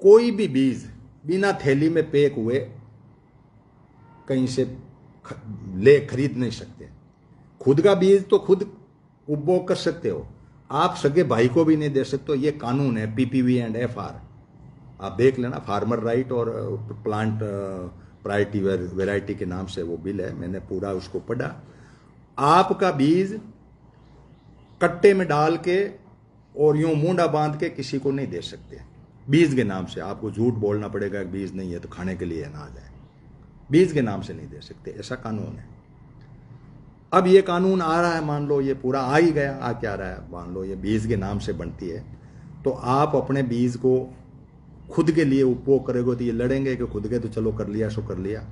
कोई भी बीज बिना थैली में पैक हुए कहीं से खरीद नहीं सकते। खुद का बीज तो खुद उपभोग कर सकते हो, आप सगे भाई को भी नहीं दे सकते। ये कानून है पीपीवी एंड एफआर, आप देख लेना, फार्मर राइट और प्लांट प्रायोरिटी वेराइटी के नाम से वो बिल है, मैंने पूरा उसको पढ़ा। आपका बीज कट्टे में डाल के और यूं मुंडा बांध के किसी को नहीं दे सकते बीज के नाम से। आपको झूठ बोलना पड़ेगा कि बीज नहीं है तो खाने के लिए अनाज है, बीज के नाम से नहीं दे सकते, ऐसा कानून है। अब ये कानून आ रहा है, मान लो ये पूरा आ ही गया, आ क्या रहा है, मान लो ये बीज के नाम से बनती है, तो आप अपने बीज को खुद के लिए उपभोग करोगे तो ये लड़ेंगे कि खुद के तो चलो कर लिया सो कर लिया,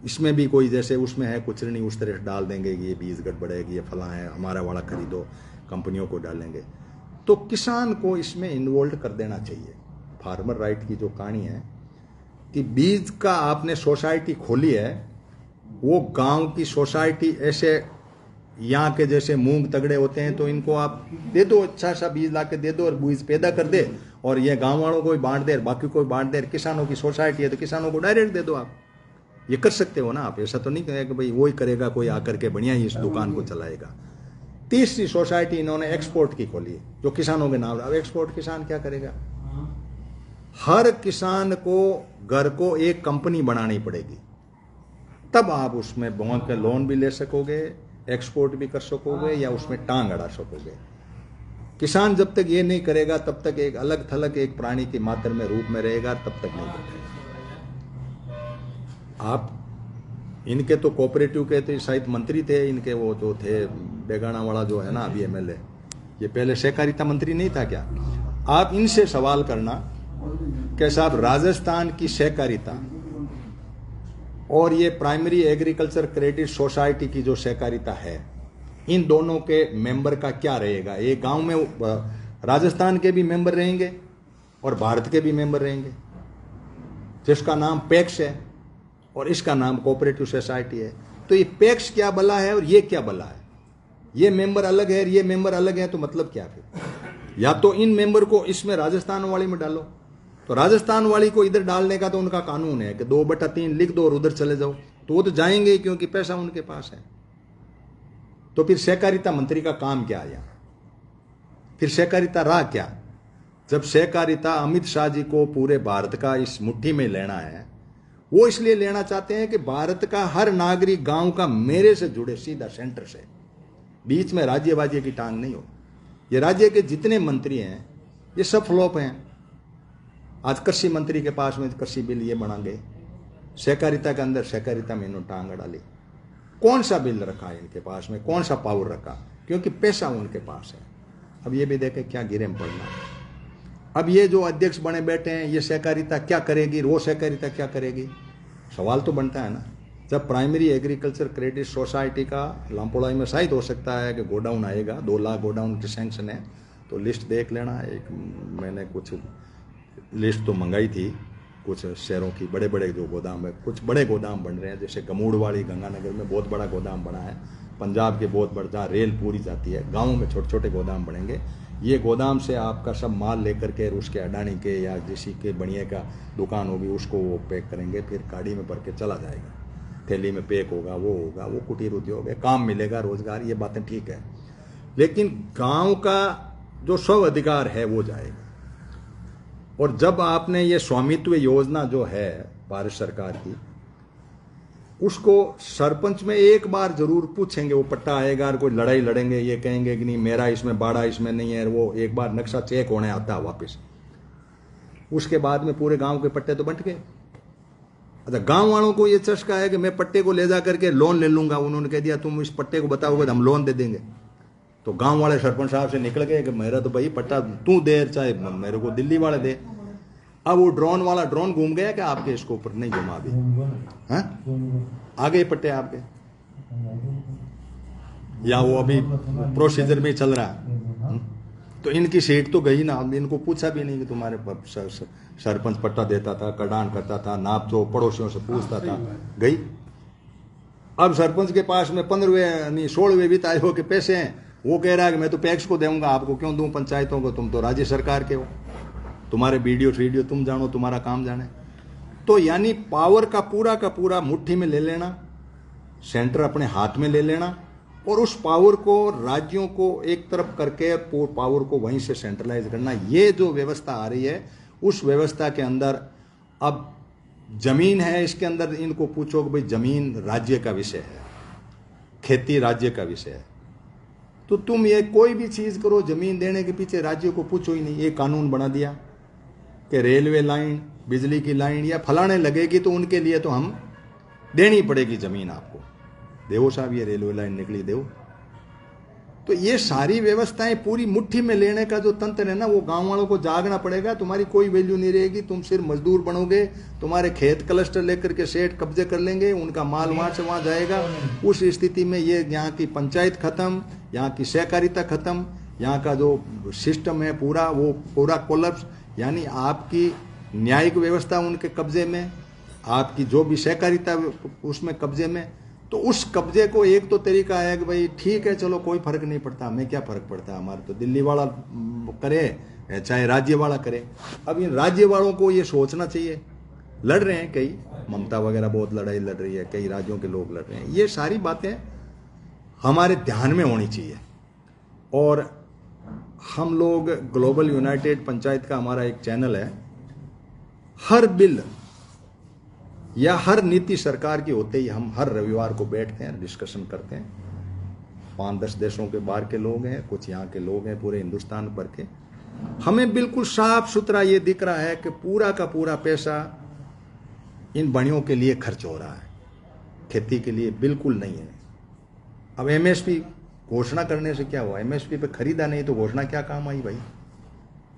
इसमें भी कोई जैसे उसमें है कुछ नहीं उस तरह डाल देंगे कि ये बीज गड़बड़ेगी, ये फला है, हमारा वाला खरीदो, कंपनियों को डालेंगे। तो किसान को इसमें इन्वॉल्व कर देना चाहिए। फार्मर राइट की जो कहानी है कि बीज का आपने सोसाइटी खोली है वो गांव की सोसाइटी ऐसे यहाँ के जैसे मूंग तगड़े होते हैं, तो इनको आप दे दो, अच्छा सा बीज ला के दे दो और बीज पैदा कर दे, और ये गांव वालों को ही बांट दे, बाकी को बांट दे। किसानों की सोसाइटी है तो किसानों को डायरेक्ट दे दो। आप ये कर सकते हो ना। आप ऐसा तो नहीं कहें कि भाई वही करेगा कोई आकर के बढ़िया ही इस दुकान को चलाएगा। तीसरी सोसाइटी इन्होंने एक्सपोर्ट की खोली, जो किसानों के नाम। अब एक्सपोर्ट किसान क्या करेगा? हर किसान को घर को एक कंपनी बनानी पड़ेगी, तब आप उसमें बैंक का लोन भी ले सकोगे, एक्सपोर्ट भी कर सकोगे, या उसमें टांग अड़ा सकोगे। किसान जब तक ये नहीं करेगा तब तक एक अलग थलग एक प्राणी की मात्र में रूप में रहेगा, तब तक नहीं करेगा। आप इनके तो कोऑपरेटिव के तो शायद मंत्री थे, इनके वो जो थे बेगाना वाला जो है ना अभी एमएलए, ये पहले सहकारिता मंत्री नहीं था क्या? आप इनसे सवाल करना कि साहब राजस्थान की सहकारिता और ये प्राइमरी एग्रीकल्चर क्रेडिट सोसाइटी की जो सहकारिता है, इन दोनों के मेंबर का क्या रहेगा? ये गांव में राजस्थान के भी मेंबर रहेंगे और भारत के भी मेंबर रहेंगे, जिसका नाम पैक्स है और इसका नाम कोऑपरेटिव सोसाइटी है। तो ये पैक्स क्या बला है और ये क्या बला है? ये मेंबर अलग है, ये मेंबर अलग है, तो मतलब क्या फिर? या तो इन मेंबर को इसमें राजस्थान वाली में डालो, तो राजस्थान वाली को इधर डालने का तो उनका कानून है कि 2/3 लिख दो और उधर चले जाओ, तो वो तो जाएंगे क्योंकि पैसा उनके पास है। तो फिर सहकारिता मंत्री का काम क्या है? फिर सहकारिता रहा क्या? जब सहकारिता अमित शाह जी को पूरे भारत का इस मुट्ठी में लेना है, वो इसलिए लेना चाहते हैं कि भारत का हर नागरिक गांव का मेरे से जुड़े, सीधा सेंटर से, बीच में राज्य वाज्य की टांग नहीं हो। ये राज्य के जितने मंत्री हैं ये सब फ्लॉप हैं। आज कृषि मंत्री के पास में कृषि बिल ये बना गए, सहकारिता के अंदर सहकारिता में इन्होंने टांग अड़ा ली। कौन सा बिल रखा है इनके पास में, कौन सा पावर रखा? क्योंकि पैसा उनके पास है। अब ये भी देखें क्या गिरे में पड़ना। अब ये जो अध्यक्ष बने बैठे हैं, ये सहकारिता क्या करेगी, वो सहकारिता क्या करेगी? सवाल तो बनता है ना। जब प्राइमरी एग्रीकल्चर क्रेडिट सोसाइटी का लामपोड़ाई में शायद हो सकता है कि गोडाउन आएगा, 2 लाख गोडाउन की सैंक्शन है, तो लिस्ट देख लेना। एक मैंने कुछ लिस्ट तो मंगाई थी कुछ शहरों की, बड़े बड़े जो गोदाम है, कुछ बड़े गोदाम बन रहे हैं, जैसे गमूड़वाड़ी गंगानगर में बहुत बड़ा गोदाम बना है, पंजाब के बहुत बड़ा, जहाँ रेल पूरी जाती है, गाँव में छोटे छोटे गोदाम बनेंगे। ये गोदाम से आपका सब माल लेकर के उसके अडानी के या किसी के बढ़िया का दुकान होगी, उसको वो पैक करेंगे, फिर गाड़ी में भर के चला जाएगा, थैली में पैक होगा, वो कुटीर उद्योग है, काम मिलेगा, रोजगार, ये बातें ठीक है। लेकिन गांव का जो स्व अधिकार है वो जाएगा। और जब आपने ये स्वामित्व योजना जो है भारत सरकार की, उसको सरपंच में एक बार जरूर पूछेंगे, वो पट्टा आएगा और कोई लड़ाई लड़ेंगे, ये कहेंगे कि नहीं मेरा इसमें बाड़ा इसमें नहीं है, वो एक बार नक्शा चेक होने आता है वापस, उसके बाद में पूरे गांव के पट्टे तो बंट गए। अच्छा, गांव वालों को ये चस्का है कि मैं पट्टे को ले जा करके लोन ले लूंगा, उन्होंने कह दिया तुम इस पट्टे को बताओगे तो हम लोन दे देंगे। तो गांव वाले सरपंच साहब से निकल गए कि मेरा तो भाई पट्टा तू दे, चाहे मेरे को दिल्ली वाले दे। अब वो ड्रोन वाला ड्रोन घूम गया कि आपके इसको ऊपर नहीं घुमा अभी, आ गए पट्टे आपके, या वो अभी प्रोसीजर में चल रहा है। तो इनकी सीट तो गई ना। इनको पूछा भी नहीं कि तुम्हारे सरपंच पट्टा देता था, कडान करता था, नाप जो पड़ोसियों से पूछता था, गई। अब सरपंच के पास में 15वें नहीं 16वें वित्त आयोग के पैसे हैं, वो कह रहा है कि मैं तो पैक्स को दूंगा, आपको क्यों दूं पंचायतों को, तुम तो राज्य सरकार के हो, तुम्हारे वीडियो तुम जानो, तुम्हारा काम जाने। तो यानी पावर का पूरा मुट्ठी में ले लेना, सेंटर अपने हाथ में ले लेना, और उस पावर को राज्यों को एक तरफ करके पावर को वहीं से सेंट्रलाइज करना। ये जो व्यवस्था आ रही है, उस व्यवस्था के अंदर अब जमीन है, इसके अंदर इनको पूछो कि भाई जमीन राज्य का विषय है, खेती राज्य का विषय है, तो तुम ये कोई भी चीज करो, जमीन देने के पीछे राज्य को पूछो ही नहीं। ये कानून बना दिया कि रेलवे लाइन, बिजली की लाइन या फलाने लगेगी तो उनके लिए तो हम देनी पड़ेगी जमीन आपको, देवो साहब ये रेलवे लाइन निकली देवो। तो ये सारी व्यवस्थाएं पूरी मुट्ठी में लेने का जो तंत्र है ना, वो गांव वालों को जागना पड़ेगा। तुम्हारी कोई वैल्यू नहीं रहेगी, तुम सिर्फ मजदूर बनोगे, तुम्हारे खेत क्लस्टर लेकर के सेठ कब्जे कर लेंगे, उनका माल वहां से वहां जाएगा। उस स्थिति में ये यहाँ की पंचायत खत्म, यहाँ की सहकारिता खत्म, यहाँ का जो सिस्टम है पूरा वो पूरा कोलैप्स, यानी आपकी न्यायिक व्यवस्था उनके कब्जे में, आपकी जो भी सहकारिता उसमें कब्जे में, तो उस कब्जे को एक तो तरीका है कि भाई ठीक है चलो कोई फर्क नहीं पड़ता, हमें क्या फर्क पड़ता है, हमारे तो दिल्ली वाला करे चाहे राज्य वाला करे। अब इन राज्य वालों को ये सोचना चाहिए, लड़ रहे हैं कई, ममता वगैरह बहुत लड़ाई लड़ रही है, कई राज्यों के लोग लड़ रहे हैं, ये सारी बातें हमारे ध्यान में होनी चाहिए। और हम लोग ग्लोबल यूनाइटेड पंचायत का हमारा एक चैनल है, हर बिल या हर नीति सरकार की होते ही हम हर रविवार को बैठते हैं, डिस्कशन करते हैं। 5-10 देशों के बाहर के लोग हैं, कुछ यहाँ के लोग हैं, पूरे हिंदुस्तान भर के। हमें बिल्कुल साफ सुथरा ये दिख रहा है कि पूरा का पूरा पैसा इन बड़ियों के लिए खर्च हो रहा है, खेती के लिए बिल्कुल नहीं है। अब एमएसपी घोषणा करने से क्या हुआ, एमएसपी पे खरीदा नहीं तो घोषणा क्या काम आई भाई,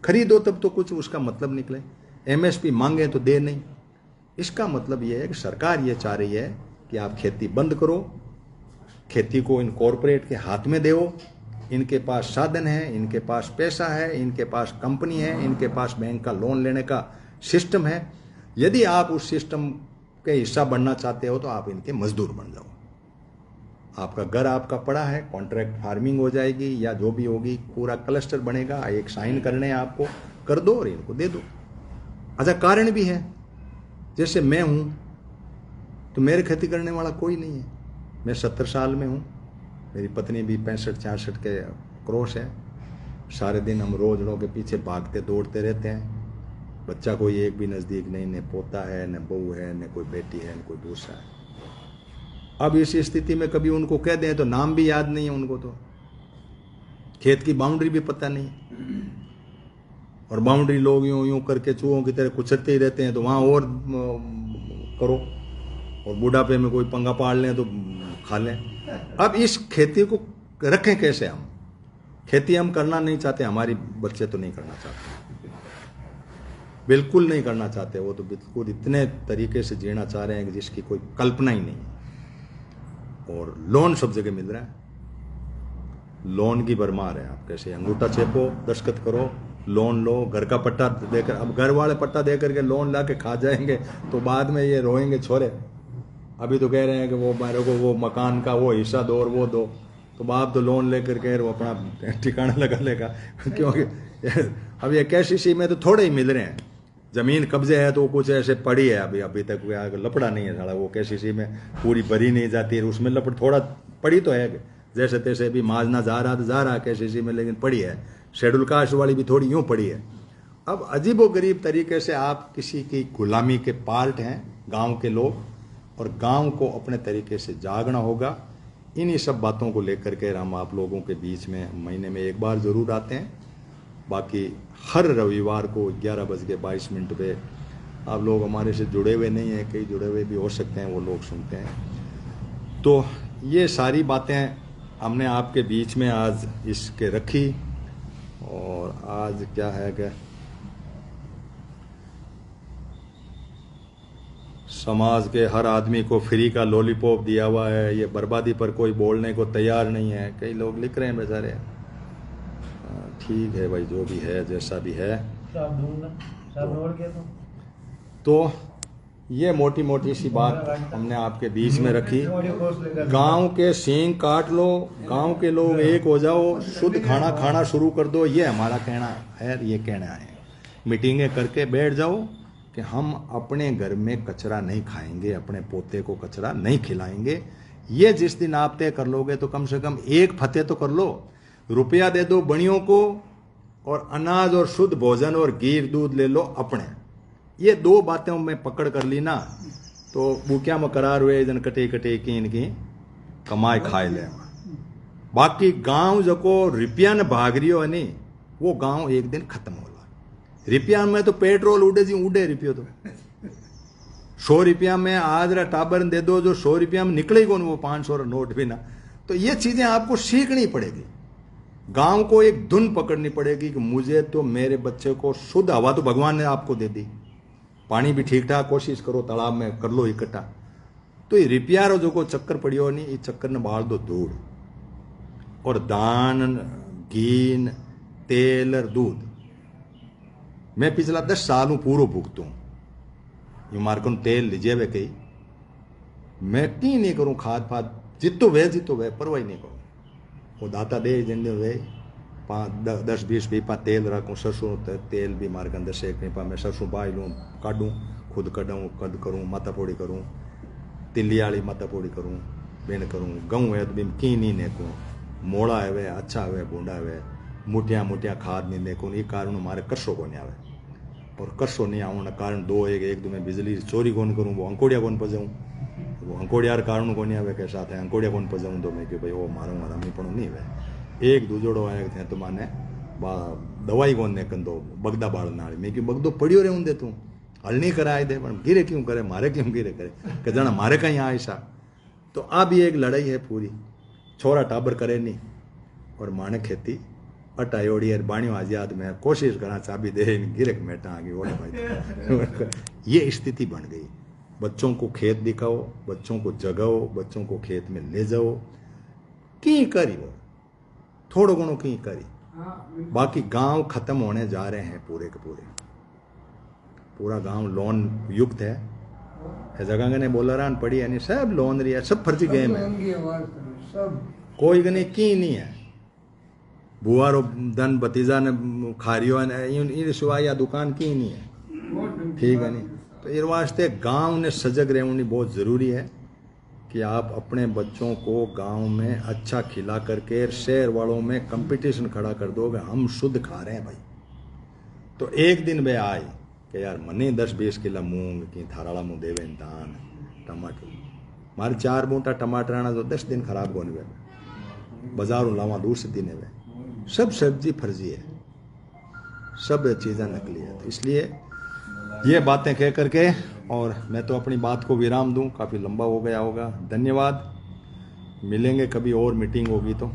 खरीदो तब तो कुछ उसका मतलब निकले, एमएसपी मांगे तो दे नहीं। इसका मतलब यह है कि सरकार ये चाह रही है कि आप खेती बंद करो, खेती को इन कॉरपोरेट के हाथ में दो, इनके पास साधन है, इनके पास पैसा है, इनके पास कंपनी है, इनके पास बैंक का लोन लेने का सिस्टम है। यदि आप उस सिस्टम के हिस्सा बनना चाहते हो तो आप इनके मजदूर बन जाओ। आपका घर आपका पड़ा है, कॉन्ट्रैक्ट फार्मिंग हो जाएगी या जो भी होगी, पूरा क्लस्टर बनेगा, एक साइन करने आपको, कर दो और इनको दे दो। अच्छा, कारण भी है, जैसे मैं हूं तो मेरे खेती करने वाला कोई नहीं है, मैं 70 साल में हूं, मेरी पत्नी भी 65-66 के क्रॉस है, सारे दिन हम रोजड़ों के पीछे भागते दौड़ते रहते हैं, बच्चा कोई एक भी नज़दीक नहीं, न पोता है, न बहू है, न कोई बेटी है, न कोई दूसरा है। अब इस स्थिति में कभी उनको कह दें तो नाम भी याद नहीं है उनको, तो खेत की बाउंड्री भी पता नहीं, और बाउंड्री लोग यूं यूं करके चूहों की तरह कुचलते ही रहते हैं, तो वहाँ और करो, और बुढ़ापे में कोई पंगा पाड़ लें तो खा लें। अब इस खेती को रखें कैसे हम, खेती हम करना नहीं चाहते, हमारी बच्चे तो नहीं करना चाहते, बिल्कुल नहीं करना चाहते, वो तो बिल्कुल इतने तरीके से जीना चाह रहे हैं कि जिसकी कोई कल्पना ही नहीं। और लोन सब जगह मिल रहा है, लोन की भरमार है, आप कैसे अंगूठा छेपो, दस्तखत करो, लोन लो, घर का पट्टा देकर, अब घर वाले पट्टा देकर के लोन ला के खा जाएंगे तो बाद में ये रोएंगे छोरे। अभी तो कह रहे हैं कि वो मेरे को वो मकान का वो हिस्सा दो और वो दो, तो बाप तो लोन लेकर के वो अपना ठिकाना लगा लेगा क्योंकि अब ये केसीसी में तो थोड़े ही मिल रहे हैं, जमीन कब्जे है तो कुछ ऐसे पड़ी है, अभी तक लपड़ा नहीं है साला, वो केसीसी में पूरी भरी नहीं जाती है, उसमें लपड़ थोड़ा पड़ी तो है, जैसे तैसे भी माजना जा रहा केसीसी में, लेकिन पड़ी है। शेड्यूल कास्ट वाली भी थोड़ी यूं पड़ी है। अब अजीबो गरीब तरीके से आप किसी की गुलामी के पार्ट हैं गांव के लोग, और गांव को अपने तरीके से जागना होगा। इन्हीं सब बातों को लेकर के हम आप लोगों के बीच में महीने में एक बार ज़रूर आते हैं। बाकी हर रविवार को 11:22 पे आप लोग हमारे से जुड़े हुए नहीं हैं, कई जुड़े हुए भी हो सकते हैं, वो लोग सुनते हैं। तो ये सारी बातें हमने आपके बीच में आज इसके रखी। और आज क्या है कि समाज के हर आदमी को फ्री का लॉलीपॉप दिया हुआ है, ये बर्बादी पर कोई बोलने को तैयार नहीं है, कई लोग लिख रहे हैं बेचारे। ठीक है भाई, जो भी है जैसा भी है, तो ये मोटी मोटी सी बात हमने आपके बीच में रखी। गांव के सींग काट लो, गांव के लोग एक हो जाओ, शुद्ध खाना खाना शुरू कर दो, ये हमारा कहना है, ये कहना है। मीटिंगें करके बैठ जाओ कि हम अपने घर में कचरा नहीं खाएंगे, अपने पोते को कचरा नहीं खिलाएंगे। ये जिस दिन आप तय कर लोगे तो कम से कम एक फतेह तो कर लो, रुपया दे दो बड़ियों को, और अनाज और शुद्ध भोजन और घी दूध ले लो अपने। ये दो बातें में पकड़ कर ली ना, तो भूखिया में करार हुए जन कटे कटे की इनकी कमाई खाए ले। बाकी गांव जो को रुपया ने भाग रही हो नहीं, वो गांव एक दिन खत्म होला। रुपया में तो पेट्रोल उड़े जी उड़े, रुपये तो 100 रुपया में आज रा टाबर दे दो, जो 100 रुपया में निकले ही कौन, वो 500 नोट भी ना। तो ये चीजें आपको सीखनी पड़ेगी, गांव को एक धुन पकड़नी पड़ेगी कि मुझे तो मेरे बच्चे को शुद्ध हवा तो भगवान ने आपको दे दी, पानी भी ठीक ठाक कोशिश करो तालाब में कर लो इकट्ठा। तो ये रुपया रो जो को चक्कर पड़ियो नहीं, इस चक्कर ने बाल दो धूड़। और दान, घी, तेल और दूध मैं पिछला 10 साल पूरा भुगतू, ये मारकन तेल लीजिए वे कही मैं की नहीं करूँ खाद फाद जितो वे परवाही नहीं करूँ वो दाता दे जिन वे 10-20 पीपा तेल रखूँ सरसों तेल भी मारकन 10 पीपा मैं सरसों बाई लूँ काटूँ खुद कढूँ कद करूँ माता पोड़ी करूँ तिल्ली वाली माता पोड़ी करूँ बेन करूँ गहूँ है तो भी की नहीं नेकूँ मोड़ा है अच्छा है बूंदा है मुठिया खाद नहीं देखो ये कारण मारे कर्सो को नहीं आवे और कर्सो नहीं आने कारण दो एक दो में बिजली चोरी कौन करूँ वो अंकोड़िया कौन पजाऊँ वो अंकोड़ियार कारण को नहीं आवे के साथ है अंकोड़िया कौन पजाऊँ तो मैं कि भाई वो मारूँ रमी पण नहीं वे एक दूजोड़ो आए थे तो माने दवाई कौन ने कंदो बगदा बाल नाली मैं कि बगदो पड़ियो रे दे तू हल नहीं कराए दे पर गिरे क्यों करे मारे क्यों गिरे करे कि जना मारे कहीं आयसा तो अब ये एक लड़ाई है पूरी छोरा टाबर करे नहीं और माने खेती अटायोड़ी और बाणियों आजाद में कोशिश करा चाबी दे गिरक मेटा आ गई भाई ये स्थिति बन गई बच्चों को खेत दिखाओ बच्चों को जगाओ बच्चों को खेत में ले जाओ की करी वो थोड़ो घणो की करी बाकी गांव खत्म होने जा रहे हैं पूरे के पूरे पूरा गांव लोन युक्त है जगह ने बोला रान पड़ी यानी सब लोन रही है सब फर्जी गेम है कोई गने की नहीं है बुआरो धन भतीजा ने खारियो इन सिवाय या दुकान की नहीं है ठीक है नहीं तो इस वास्ते गांव ने सजग रहनी बहुत ज़रूरी है कि आप अपने बच्चों को गांव में अच्छा खिला करके शहर वालों में कंपटीशन खड़ा कर दोगे हम शुद्ध खा रहे हैं भाई तो एक दिन वे आए कि यार मने 10-20 किलो मूंग की थाराला मुँह देवे धान टमाटर मारे 4 बूटा टमाटर आना तो 10 दिन खराब होने वे बाजारों लावा दूर से दिन वे सब सब्जी फर्जी है सब चीज़ें नकली है तो इसलिए ये बातें कह करके और मैं तो अपनी बात को विराम दूं काफ़ी लंबा हो गया होगा धन्यवाद मिलेंगे कभी और मीटिंग होगी तो